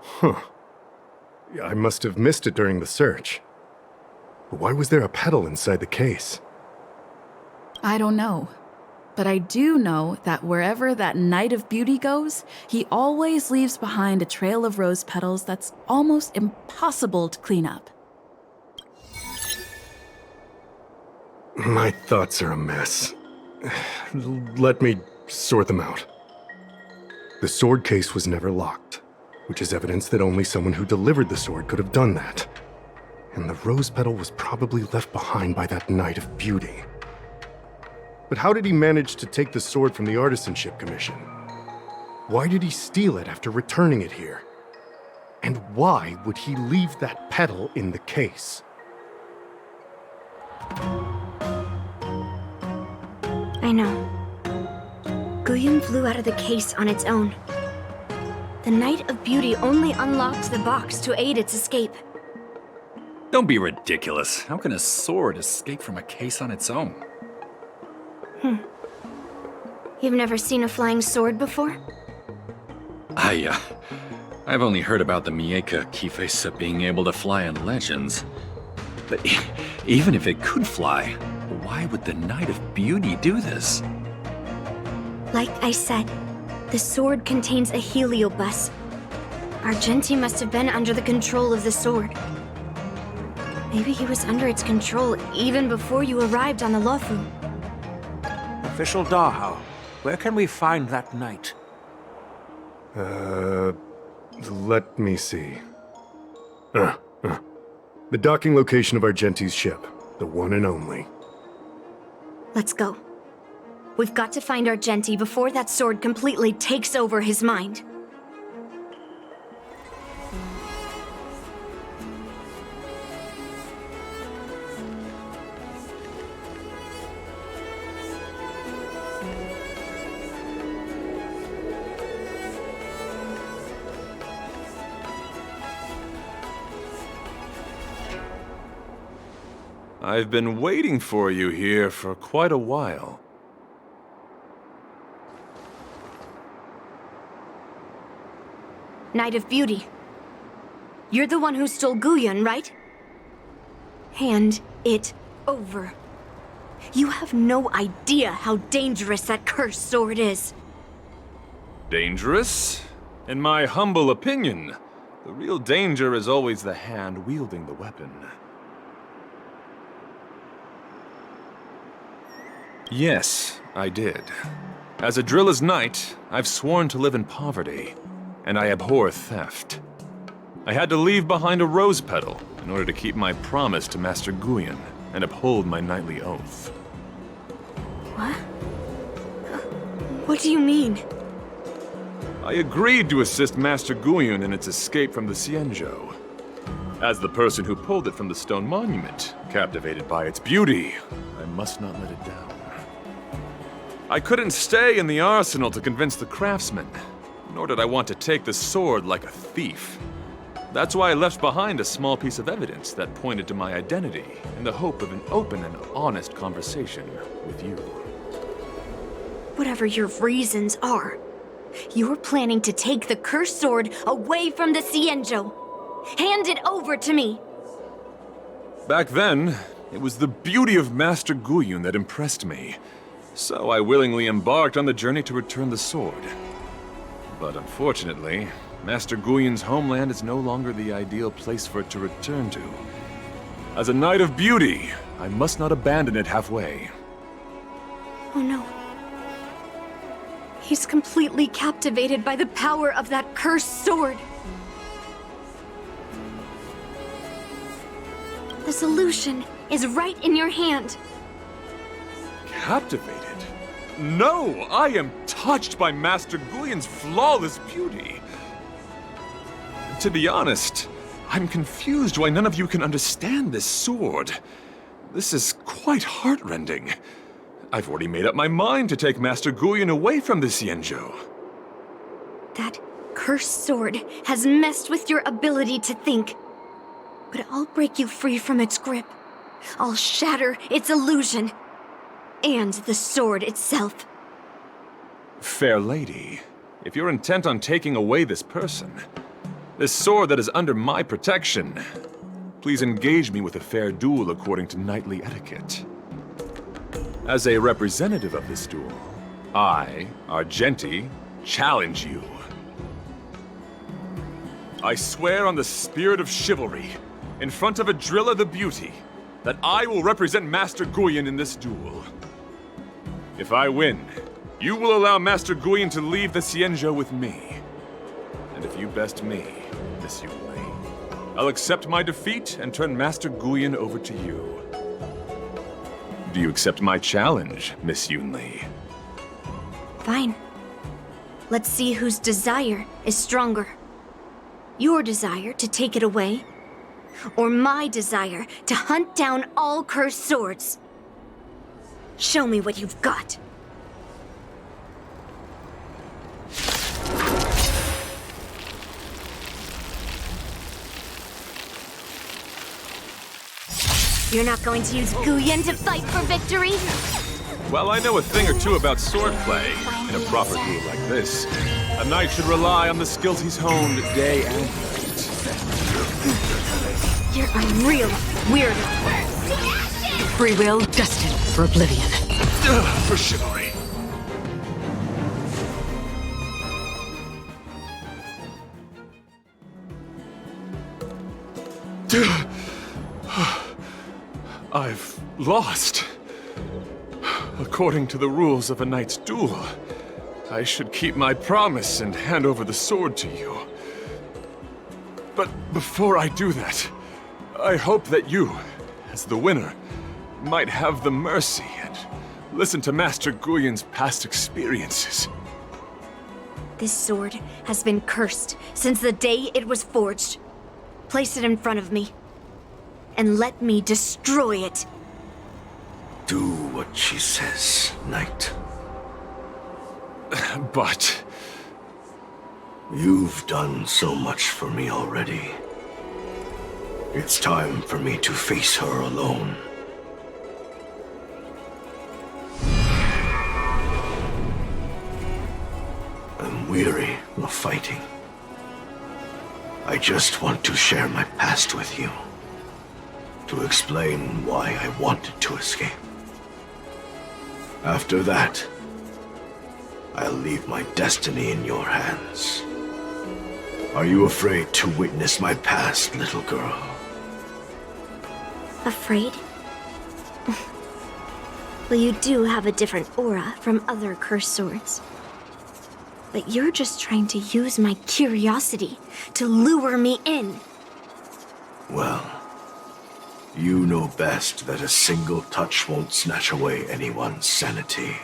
Huh. I must have missed it during the search. But why was there a petal inside the case? I don't know. But I do know that wherever that Knight of Beauty goes, he always leaves behind a trail of rose petals that's almost impossible to clean up. My thoughts are a mess. Let me sort them out. The sword case was never locked, which is evidence that only someone who delivered the sword could have done that. And the rose petal was probably left behind by that Knight of Beauty. But how did he manage to take the sword from the Artisanship Commission? Why did he steal it after returning it here? And why would he leave that petal in the case? I know. Guyun flew out of the case on its own. The Knight of Beauty only unlocked the box to aid its escape. Don't be ridiculous. How can a sword escape from a case on its own? You've never seen a flying sword before? I've only heard about the Mieka Kifesa being able to fly in legends. But even if it could fly, why would the Knight of Beauty do this? Like I said, the sword contains a heliobus. Argenti must have been under the control of the sword. Maybe he was under its control even before you arrived on the Lofu. Official Dahao, where can we find that knight? Let me see. The docking location of Argenti's ship. The one and only. Let's go. We've got to find Argenti before that sword completely takes over his mind. I've been waiting for you here for quite a while. Knight of Beauty. You're the one who stole Guyun, right? Hand it over. You have no idea how dangerous that cursed sword is. Dangerous? In my humble opinion, the real danger is always the hand wielding the weapon. Yes, I did. As a Drilla's knight, I've sworn to live in poverty, and I abhor theft. I had to leave behind a rose petal in order to keep my promise to Master Guyun and uphold my knightly oath. What? What do you mean? I agreed to assist Master Guyun in its escape from the Xianzhou. As the person who pulled it from the stone monument, captivated by its beauty, I must not let it down. I couldn't stay in the arsenal to convince the craftsmen, nor did I want to take the sword like a thief. That's why I left behind a small piece of evidence that pointed to my identity in the hope of an open and honest conversation with you. Whatever your reasons are, you're planning to take the cursed sword away from the Xianzhou. Hand it over to me! Back then, it was the beauty of Master Guyun that impressed me. So I willingly embarked on the journey to return the sword. But unfortunately, Master Guyun's homeland is no longer the ideal place for it to return to. As a Knight of Beauty, I must not abandon it halfway. Oh no. He's completely captivated by the power of that cursed sword. The solution is right in your hand. Captivated? No! I am touched by Master Guyun's flawless beauty. To be honest, I'm confused why none of you can understand this sword. This is quite heartrending. I've already made up my mind to take Master Guyun away from the Xianzhou. That cursed sword has messed with your ability to think. But I'll break you free from its grip. I'll shatter its illusion. And the sword itself. Fair lady, if you're intent on taking away this person, this sword that is under my protection, please engage me with a fair duel according to knightly etiquette. As a representative of this duel, I, Argenti, challenge you. I swear on the spirit of chivalry, in front of Adrilla the Beauty, that I will represent Master Guyun in this duel. If I win, you will allow Master Guyun to leave the Xianzhou with me. And if you best me, Miss Yunli, I'll accept my defeat and turn Master Guyun over to you. Do you accept my challenge, Miss Yunli? Fine. Let's see whose desire is stronger. Your desire to take it away, or my desire to hunt down all cursed swords. Show me what you've got. You're not going to use Guyun to fight for victory? While I know a thing or two about swordplay, in a proper duel like this, a knight should rely on the skills he's honed day and night. You're a real weirdo. Free will destined for oblivion. For chivalry. I've lost. According to the rules of a knight's duel, I should keep my promise and hand over the sword to you. But before I do that, I hope that you, as the winner, might have the mercy and listen to Master Guyon's past experiences. This sword has been cursed since the day it was forged. Place it in front of me, and let me destroy it. Do what she says, knight. But... You've done so much for me already. It's time for me to face her alone. I'm weary of fighting. I just want to share my past with you. To explain why I wanted to escape. After that, I'll leave my destiny in your hands. Are you afraid to witness my past, little girl? Afraid? Well, you do have a different aura from other cursed swords. But you're just trying to use my curiosity to lure me in. Well, you know best that a single touch won't snatch away anyone's sanity.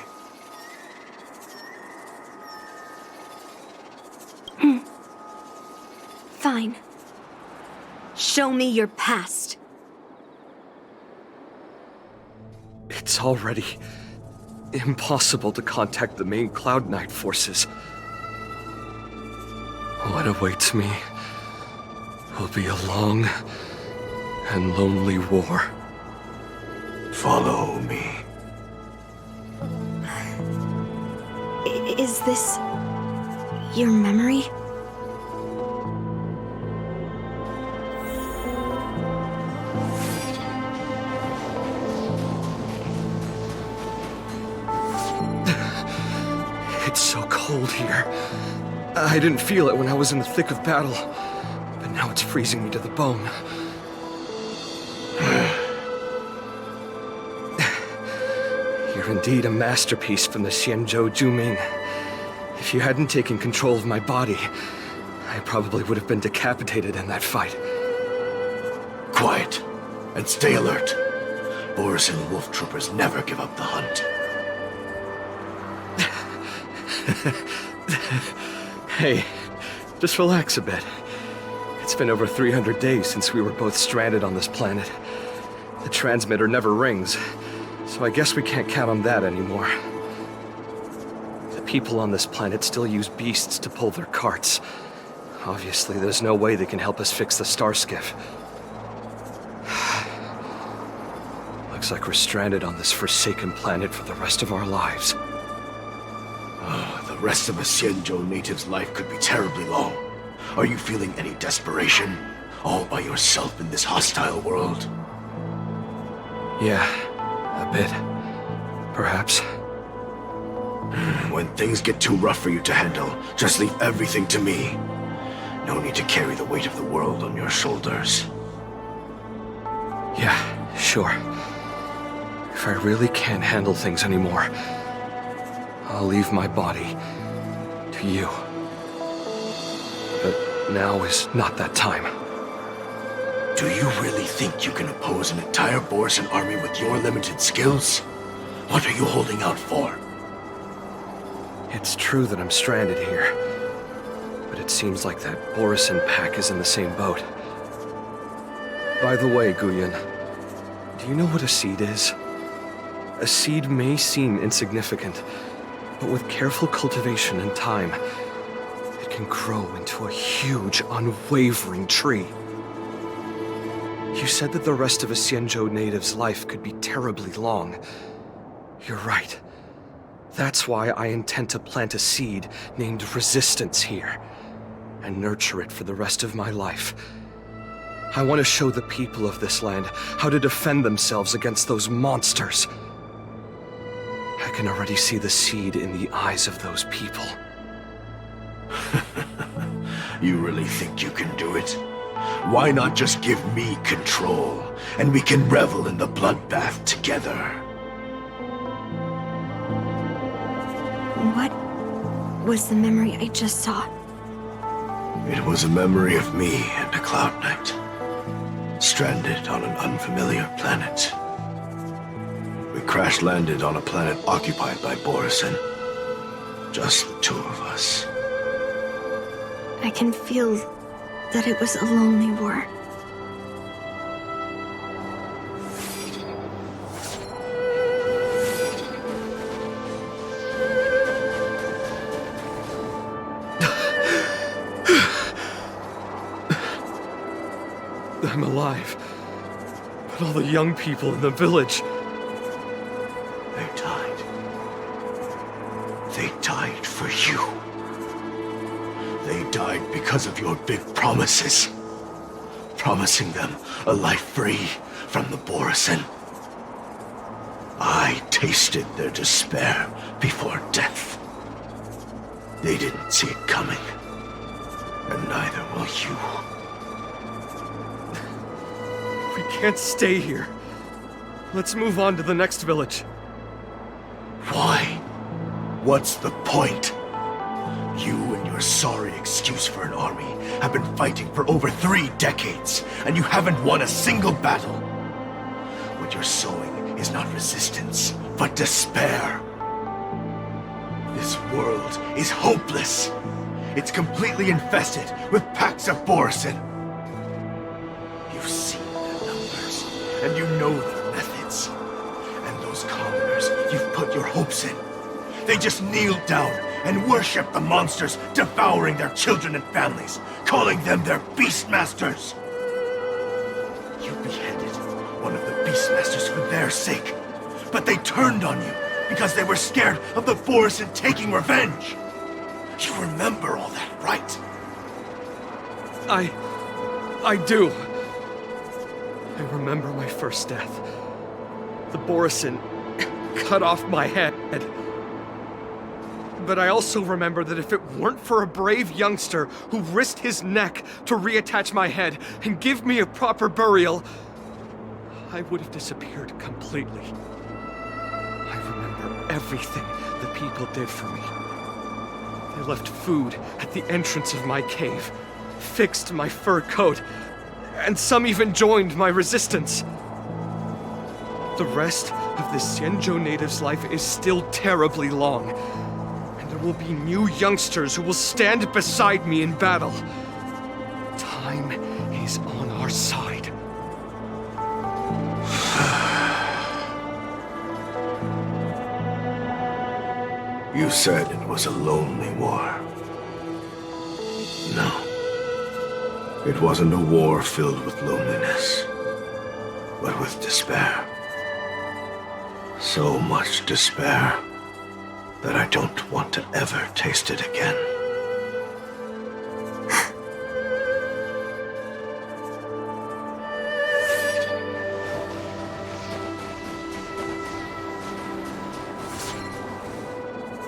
Fine. Show me your past. It's already impossible to contact the main Cloud Knight forces. What awaits me will be a long and lonely war. Follow me. Is this your memory? It's so cold here. I didn't feel it when I was in the thick of battle, but now it's freezing me to the bone. You're indeed a masterpiece from the Xianzhou Juming. If you hadn't taken control of my body, I probably would have been decapitated in that fight. Quiet, and stay alert. Boris and the Wolf Troopers never give up the hunt. Hey, just relax a bit. It's been over 300 days since we were both stranded on this planet. The transmitter never rings, so I guess we can't count on that anymore. The people on this planet still use beasts to pull their carts. Obviously, there's no way they can help us fix the star skiff. Looks like we're stranded on this forsaken planet for the rest of our lives. The rest of a Xianzhou native's life could be terribly long. Are you feeling any desperation? All by yourself in this hostile world? Yeah, a bit. Perhaps. When things get too rough for you to handle, just leave everything to me. No need to carry the weight of the world on your shoulders. Yeah, sure. If I really can't handle things anymore, I'll leave my body to you. But now is not that time. Do you really think you can oppose an entire Borisan army with your limited skills? What are you holding out for? It's true that I'm stranded here, but it seems like that Borisan pack is in the same boat. By the way, Guyon, do you know what a seed is? A seed may seem insignificant, but with careful cultivation and time, it can grow into a huge, unwavering tree. You said that the rest of a Xianzhou native's life could be terribly long. You're right. That's why I intend to plant a seed named Resistance here, and nurture it for the rest of my life. I want to show the people of this land how to defend themselves against those monsters. I can already see the seed in the eyes of those people. You really think you can do it? Why not just give me control, and we can revel in the bloodbath together? What was the memory I just saw? It was a memory of me and a Cloud Knight, stranded on an unfamiliar planet. We crash-landed on a planet occupied by Borisin. Just the two of us. I can feel that it was a lonely war. I'm alive. But all the young people in the village... They died. They died for you. They died because of your big promises. Promising them a life free from the Borisin. I tasted their despair before death. They didn't see it coming. And neither will you. We can't stay here. Let's move on to the next village. Why? What's the point? You and your sorry excuse for an army have been fighting for over 3 decades, and you haven't won a single battle. What you're sowing is not resistance, but despair. This world is hopeless. It's completely infested with packs of Borisin. You've seen their numbers, and you know their methods. And those commoners you've put your hopes in, they just kneel down and worship the monsters devouring their children and families, calling them their Beastmasters. You beheaded one of the Beastmasters for their sake, but they turned on you because they were scared of the Borisin taking revenge. You remember all that, right? I do. I remember my first death. The Borisin cut off my head. But I also remember that if it weren't for a brave youngster who risked his neck to reattach my head and give me a proper burial, I would have disappeared completely. I remember everything the people did for me. They left food at the entrance of my cave, fixed my fur coat, and some even joined my resistance. The rest of the Xianzhou native's life is still terribly long. There will be new youngsters who will stand beside me in battle. Time is on our side. You said it was a lonely war. No. It wasn't a war filled with loneliness, but with despair. So much despair that I don't want to ever taste it again.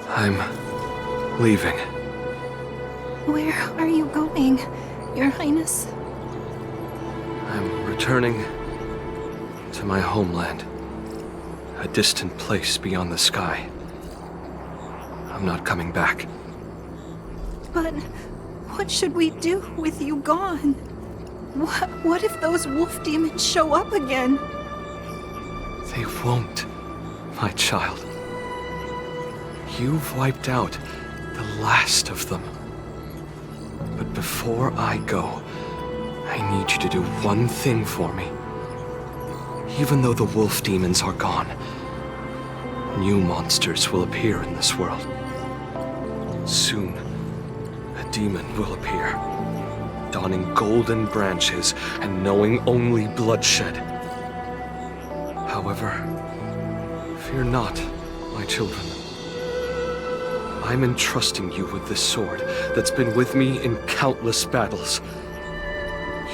I'm leaving. Where are you going, Your Highness? I'm returning to my homeland, a distant place beyond the sky. I'm not coming back. But what should we do with you gone? What if those wolf demons show up again? They won't, my child. You've wiped out the last of them. But before I go, I need you to do one thing for me. Even though the wolf demons are gone, new monsters will appear in this world. Soon, a demon will appear, donning golden branches and knowing only bloodshed. However, fear not, My children, I'm entrusting you with this sword that's been with me in countless battles.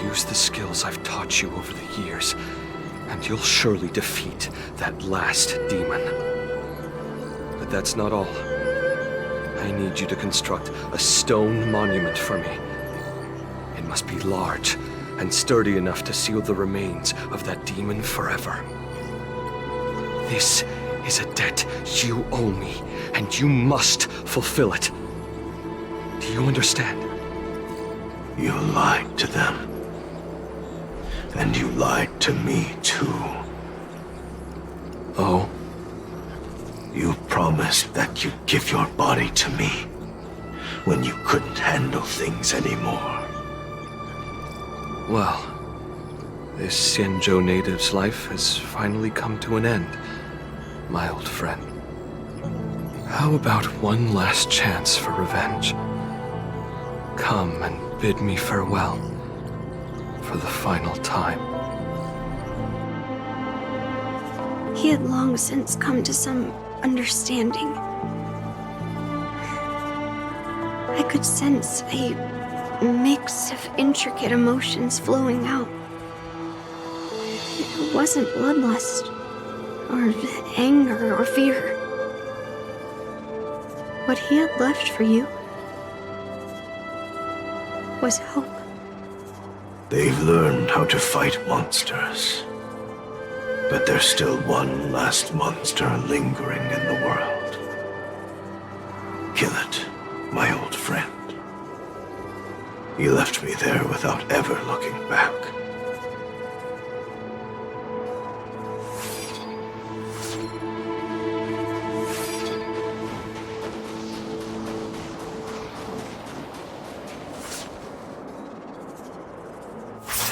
Use the skills I've taught you over the years, and you'll surely defeat that last demon. But that's not all. I need you to construct a stone monument for me. It must be large and sturdy enough to seal the remains of that demon forever. This is a debt you owe me, and you must fulfill it. Do you understand? You lied to them. And you lied to me, too. Oh? You promised that you'd give your body to me when you couldn't handle things anymore. Well, this Xianzhou native's life has finally come to an end, my old friend. How about one last chance for revenge? Come and bid me farewell for the final time. He had long since come to some understanding. I could sense a mix of intricate emotions flowing out. It wasn't bloodlust, or anger, or fear. What he had left for you was hope. They've learned how to fight monsters. But there's still one last monster lingering in the world. Kill it, my old friend. He left me there without ever looking back.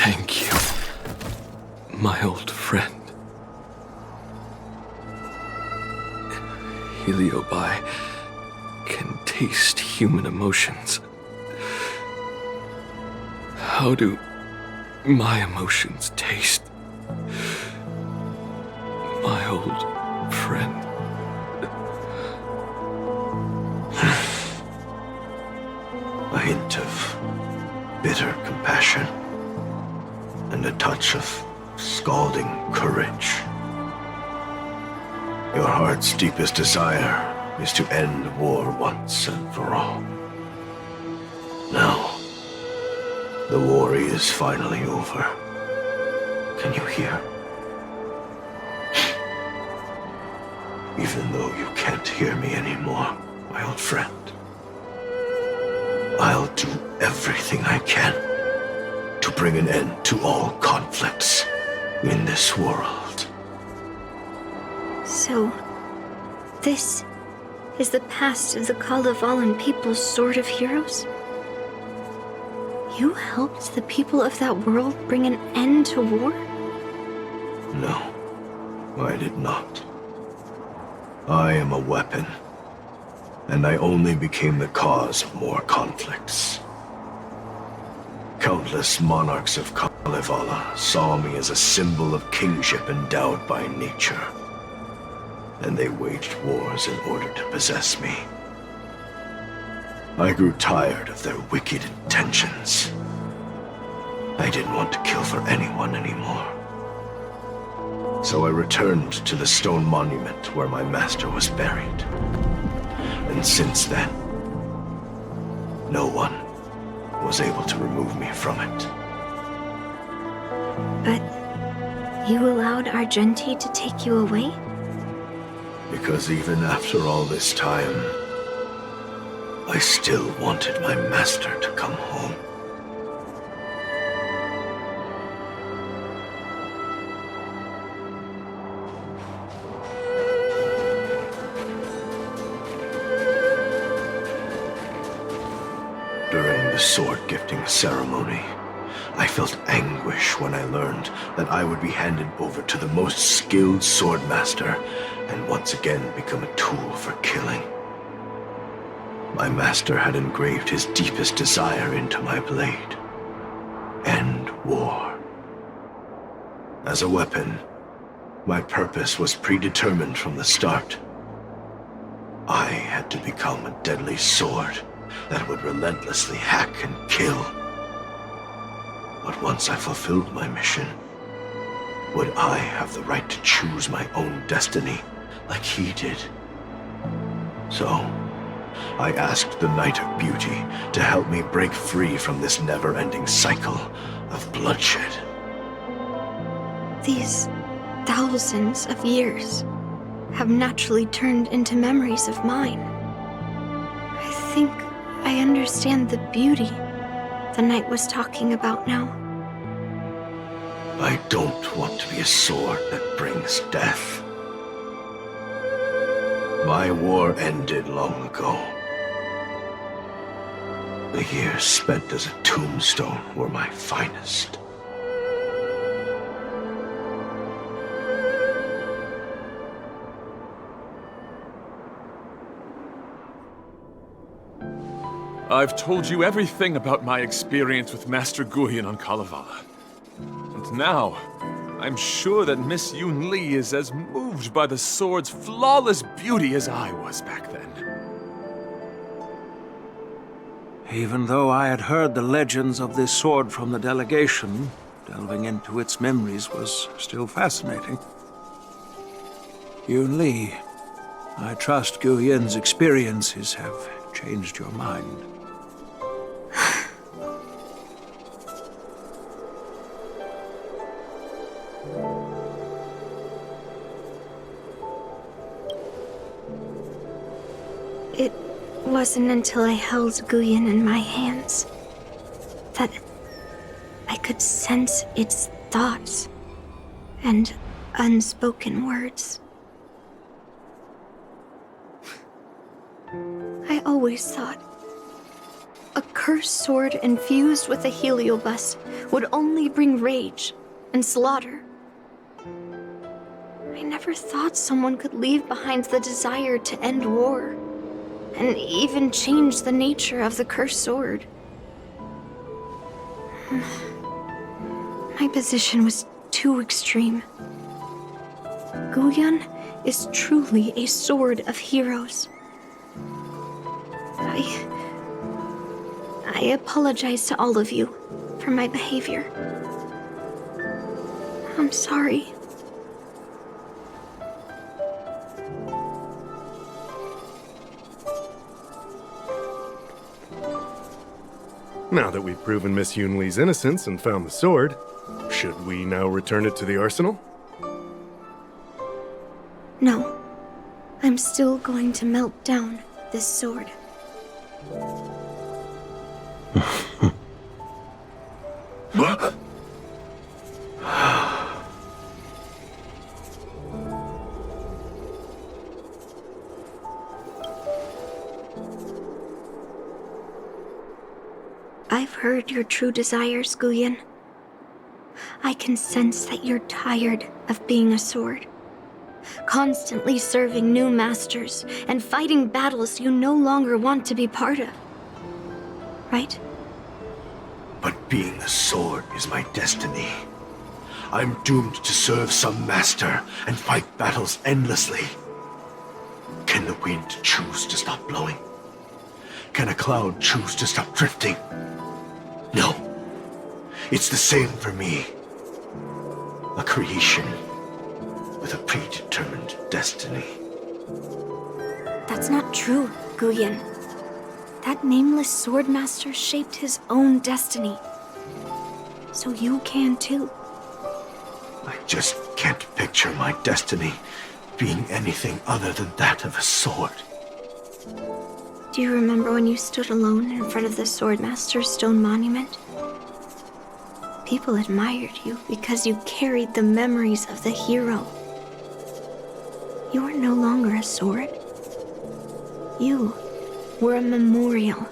Thank you, my old friend. Heliobi can taste human emotions. How do my emotions taste, my old friend? A hint of bitter compassion and a touch of scalding courage. Your heart's deepest desire is to end war once and for all. Now, the war is finally over. Can you hear? Even though you can't hear me anymore, my old friend, I'll do everything I can to bring an end to all conflicts in this world. So, this is the past of the Kalevalan people's Sword of Heroes? You helped the people of that world bring an end to war? No, I did not. I am a weapon, and I only became the cause of more conflicts. Countless monarchs of Kalevala saw me as a symbol of kingship endowed by nature, and they waged wars in order to possess me. I grew tired of their wicked intentions. I didn't want to kill for anyone anymore. So I returned to the stone monument where my master was buried. And since then, no one was able to remove me from it. But you allowed Argenti to take you away? Because even after all this time, I still wanted my master to come home. During the sword-gifting ceremony, I felt anguish when I learned that I would be handed over to the most skilled swordmaster and once again become a tool for killing. My master had engraved his deepest desire into my blade. End war. As a weapon, my purpose was predetermined from the start. I had to become a deadly sword that would relentlessly hack and kill. But once I fulfilled my mission, would I have the right to choose my own destiny like he did? So, I asked the Knight of Beauty to help me break free from this never-ending cycle of bloodshed. These thousands of years have naturally turned into memories of mine. I think I understand the beauty the knight was talking about now. I don't want to be a sword that brings death. My war ended long ago. The years spent as a tombstone were my finest. I've told you everything about my experience with Master Guyan on Kalevala. And now, I'm sure that Miss Yunli is as moved by the sword's flawless beauty as I was back then. Even though I had heard the legends of this sword from the delegation, delving into its memories was still fascinating. Yunli, I trust Guyan's experiences have changed your mind. It wasn't until I held Guyan in my hands that I could sense its thoughts and unspoken words. I always thought a cursed sword infused with a heliobus would only bring rage and slaughter. I never thought someone could leave behind the desire to end war, and even change the nature of the cursed sword. My position was too extreme. Guyan is truly a sword of heroes. I apologize to all of you for my behavior. I'm sorry. Now that we've proven Miss Yunli's innocence and found the sword, should we now return it to the arsenal? No. I'm still going to melt down this sword. I've heard your true desires, Guyan. I can sense that you're tired of being a sword, constantly serving new masters and fighting battles you no longer want to be part of. Right? But being a sword is my destiny. I'm doomed to serve some master and fight battles endlessly. Can the wind choose to stop blowing? Can a cloud choose to stop drifting? No. It's the same for me. A creation with a predetermined destiny. That's not true, Guyan. That nameless swordmaster shaped his own destiny. So you can too. I just can't picture my destiny being anything other than that of a sword. Do you remember when you stood alone in front of the Swordmaster's stone monument? People admired you because you carried the memories of the hero. You were no longer a sword. You were a memorial.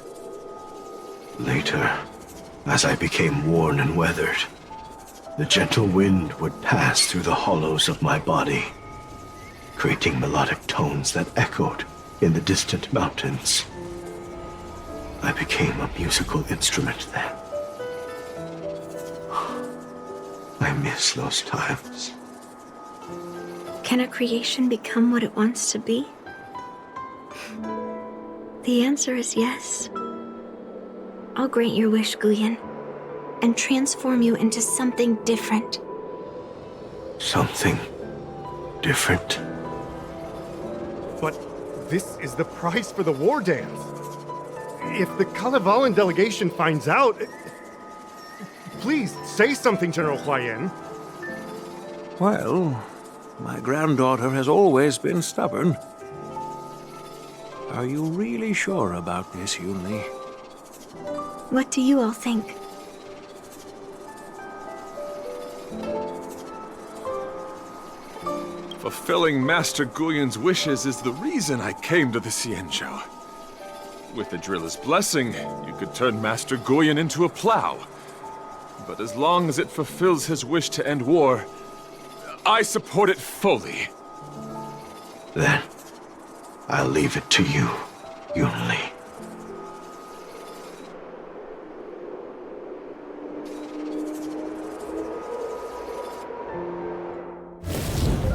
Later, as I became worn and weathered, the gentle wind would pass through the hollows of my body, creating melodic tones that echoed in the distant mountains. I became a musical instrument then. I miss those times. Can a creation become what it wants to be? The answer is yes. I'll grant your wish, Guyan, and transform you into something different. Something different. But this is the price for the war dance. If the Kalevalan delegation finds out... Please, say something, General Huayan. Well, my granddaughter has always been stubborn. Are you really sure about this, Yunli? What do you all think? Fulfilling Master Guyan's wishes is the reason I came to the Xianzhou. With the driller's blessing, you could turn Master Guyan into a plow. But as long as it fulfills his wish to end war, I support it fully. Then, I'll leave it to you, Yunli.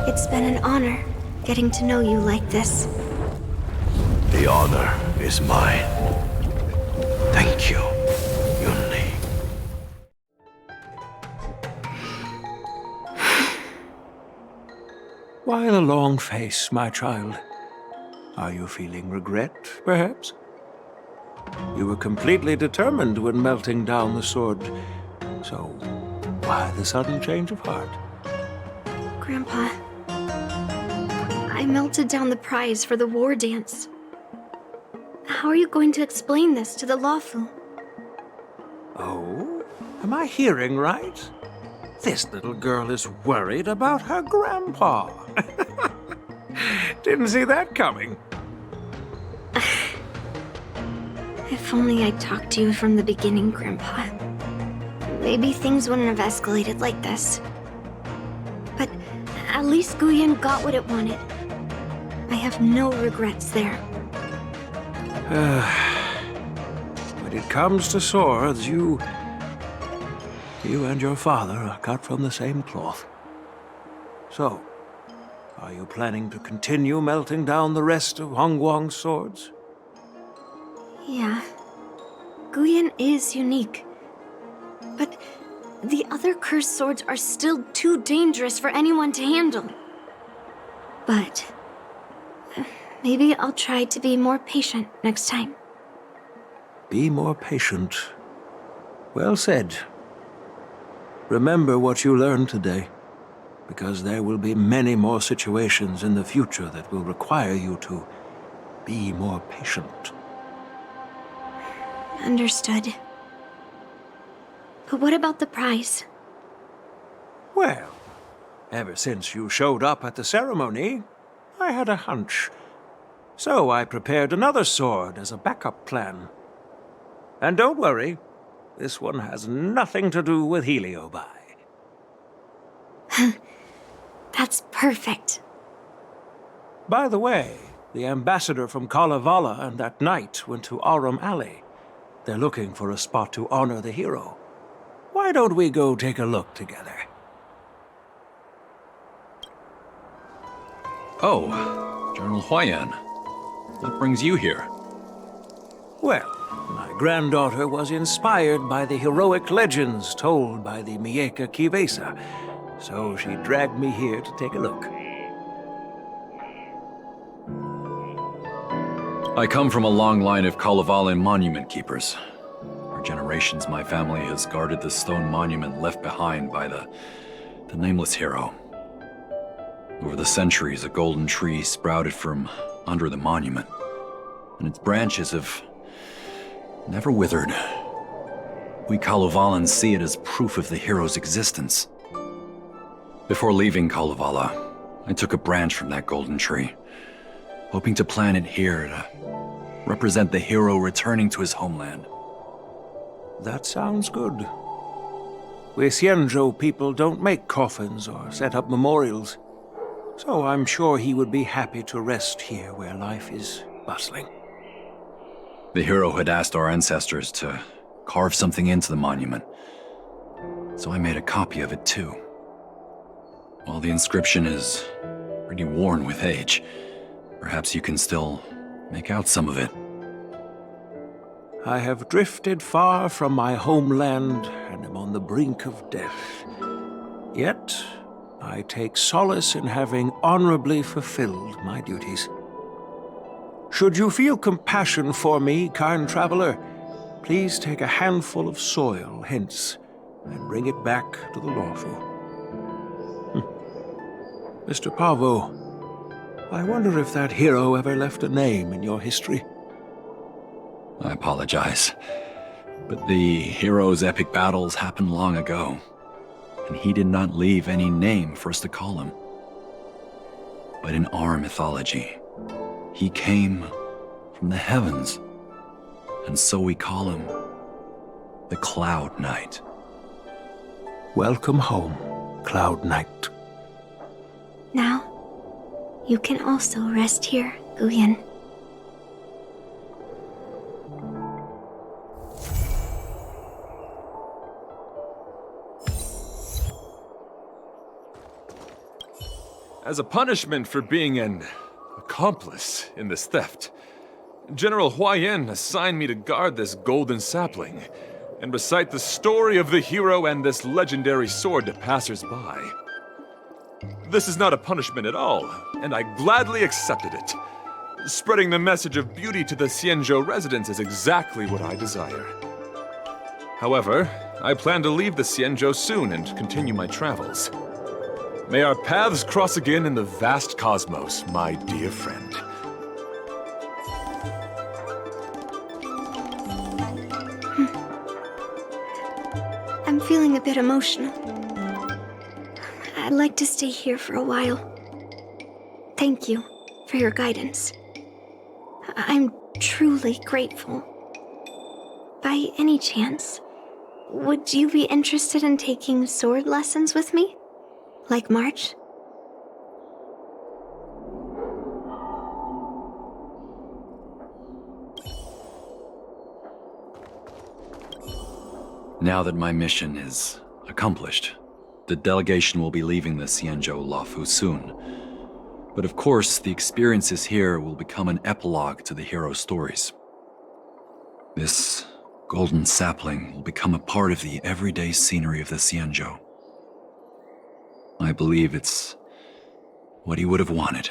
It's been an honor getting to know you like this. The honor is mine. Thank you, Yunli. Why the long face, my child? Are you feeling regret, perhaps? You were completely determined when melting down the sword, so why the sudden change of heart? Grandpa, I melted down the prize for the war dance. How are you going to explain this to the Luofu? Oh? Am I hearing right? This little girl is worried about her grandpa. Didn't see that coming. If only I'd talked to you from the beginning, Grandpa. Maybe things wouldn't have escalated like this. But at least Guyan got what it wanted. I have no regrets there. When it comes to swords, you and your father are cut from the same cloth. So, are you planning to continue melting down the rest of Hongguang's swords? Yeah. Guyan is unique. But the other cursed swords are still too dangerous for anyone to handle. But maybe I'll try to be more patient next time. Be more patient. Well said. Remember what you learned today, because there will be many more situations in the future that will require you to be more patient. Understood. But what about the prize? Well, ever since you showed up at the ceremony, I had a hunch. So I prepared another sword as a backup plan. And don't worry, this one has nothing to do with Heliobi. That's perfect. By the way, the ambassador from Kalevala and that knight went to Arum Alley. They're looking for a spot to honor the hero. Why don't we go take a look together? Oh, General Huayan. What brings you here? Well, my granddaughter was inspired by the heroic legends told by the Mieka Kivesa, so she dragged me here to take a look. I come from a long line of Kalevalan monument keepers. For generations, my family has guarded the stone monument left behind by the nameless hero. Over the centuries, a golden tree sprouted from under the monument, and its branches have never withered. We Kalevalans see it as proof of the hero's existence. Before leaving Kalevala, I took a branch from that golden tree, hoping to plant it here to represent the hero returning to his homeland. That sounds good. We Xianzhou people don't make coffins or set up memorials, so I'm sure he would be happy to rest here where life is bustling. The hero had asked our ancestors to carve something into the monument, so I made a copy of it too. While the inscription is pretty worn with age, perhaps you can still make out some of it. I have drifted far from my homeland and am on the brink of death. Yet, I take solace in having honorably fulfilled my duties. Should you feel compassion for me, kind traveler, please take a handful of soil hence and bring it back to the lawful. Mr. Pavo, I wonder if that hero ever left a name in your history. I apologize, but the hero's epic battles happened long ago, and he did not leave any name for us to call him. But in our mythology, he came from the heavens, and so we call him the Cloud Knight. Welcome home, Cloud Knight. Now, you can also rest here, Guyan. As a punishment for being an accomplice in this theft, General Huayan assigned me to guard this golden sapling and recite the story of the hero and this legendary sword to passers-by. This is not a punishment at all, and I gladly accepted it. Spreading the message of beauty to the Xianzhou residents is exactly what I desire. However, I plan to leave the Xianzhou soon and continue my travels. May our paths cross again in the vast cosmos, my dear friend. I'm feeling a bit emotional. I'd like to stay here for a while. Thank you for your guidance. I'm truly grateful. By any chance, would you be interested in taking sword lessons with me? Like March? Now that my mission is accomplished, the delegation will be leaving the Xianzhou Luofu soon. But of course, the experiences here will become an epilogue to the hero stories. This golden sapling will become a part of the everyday scenery of the Xianzhou. I believe it's what he would have wanted.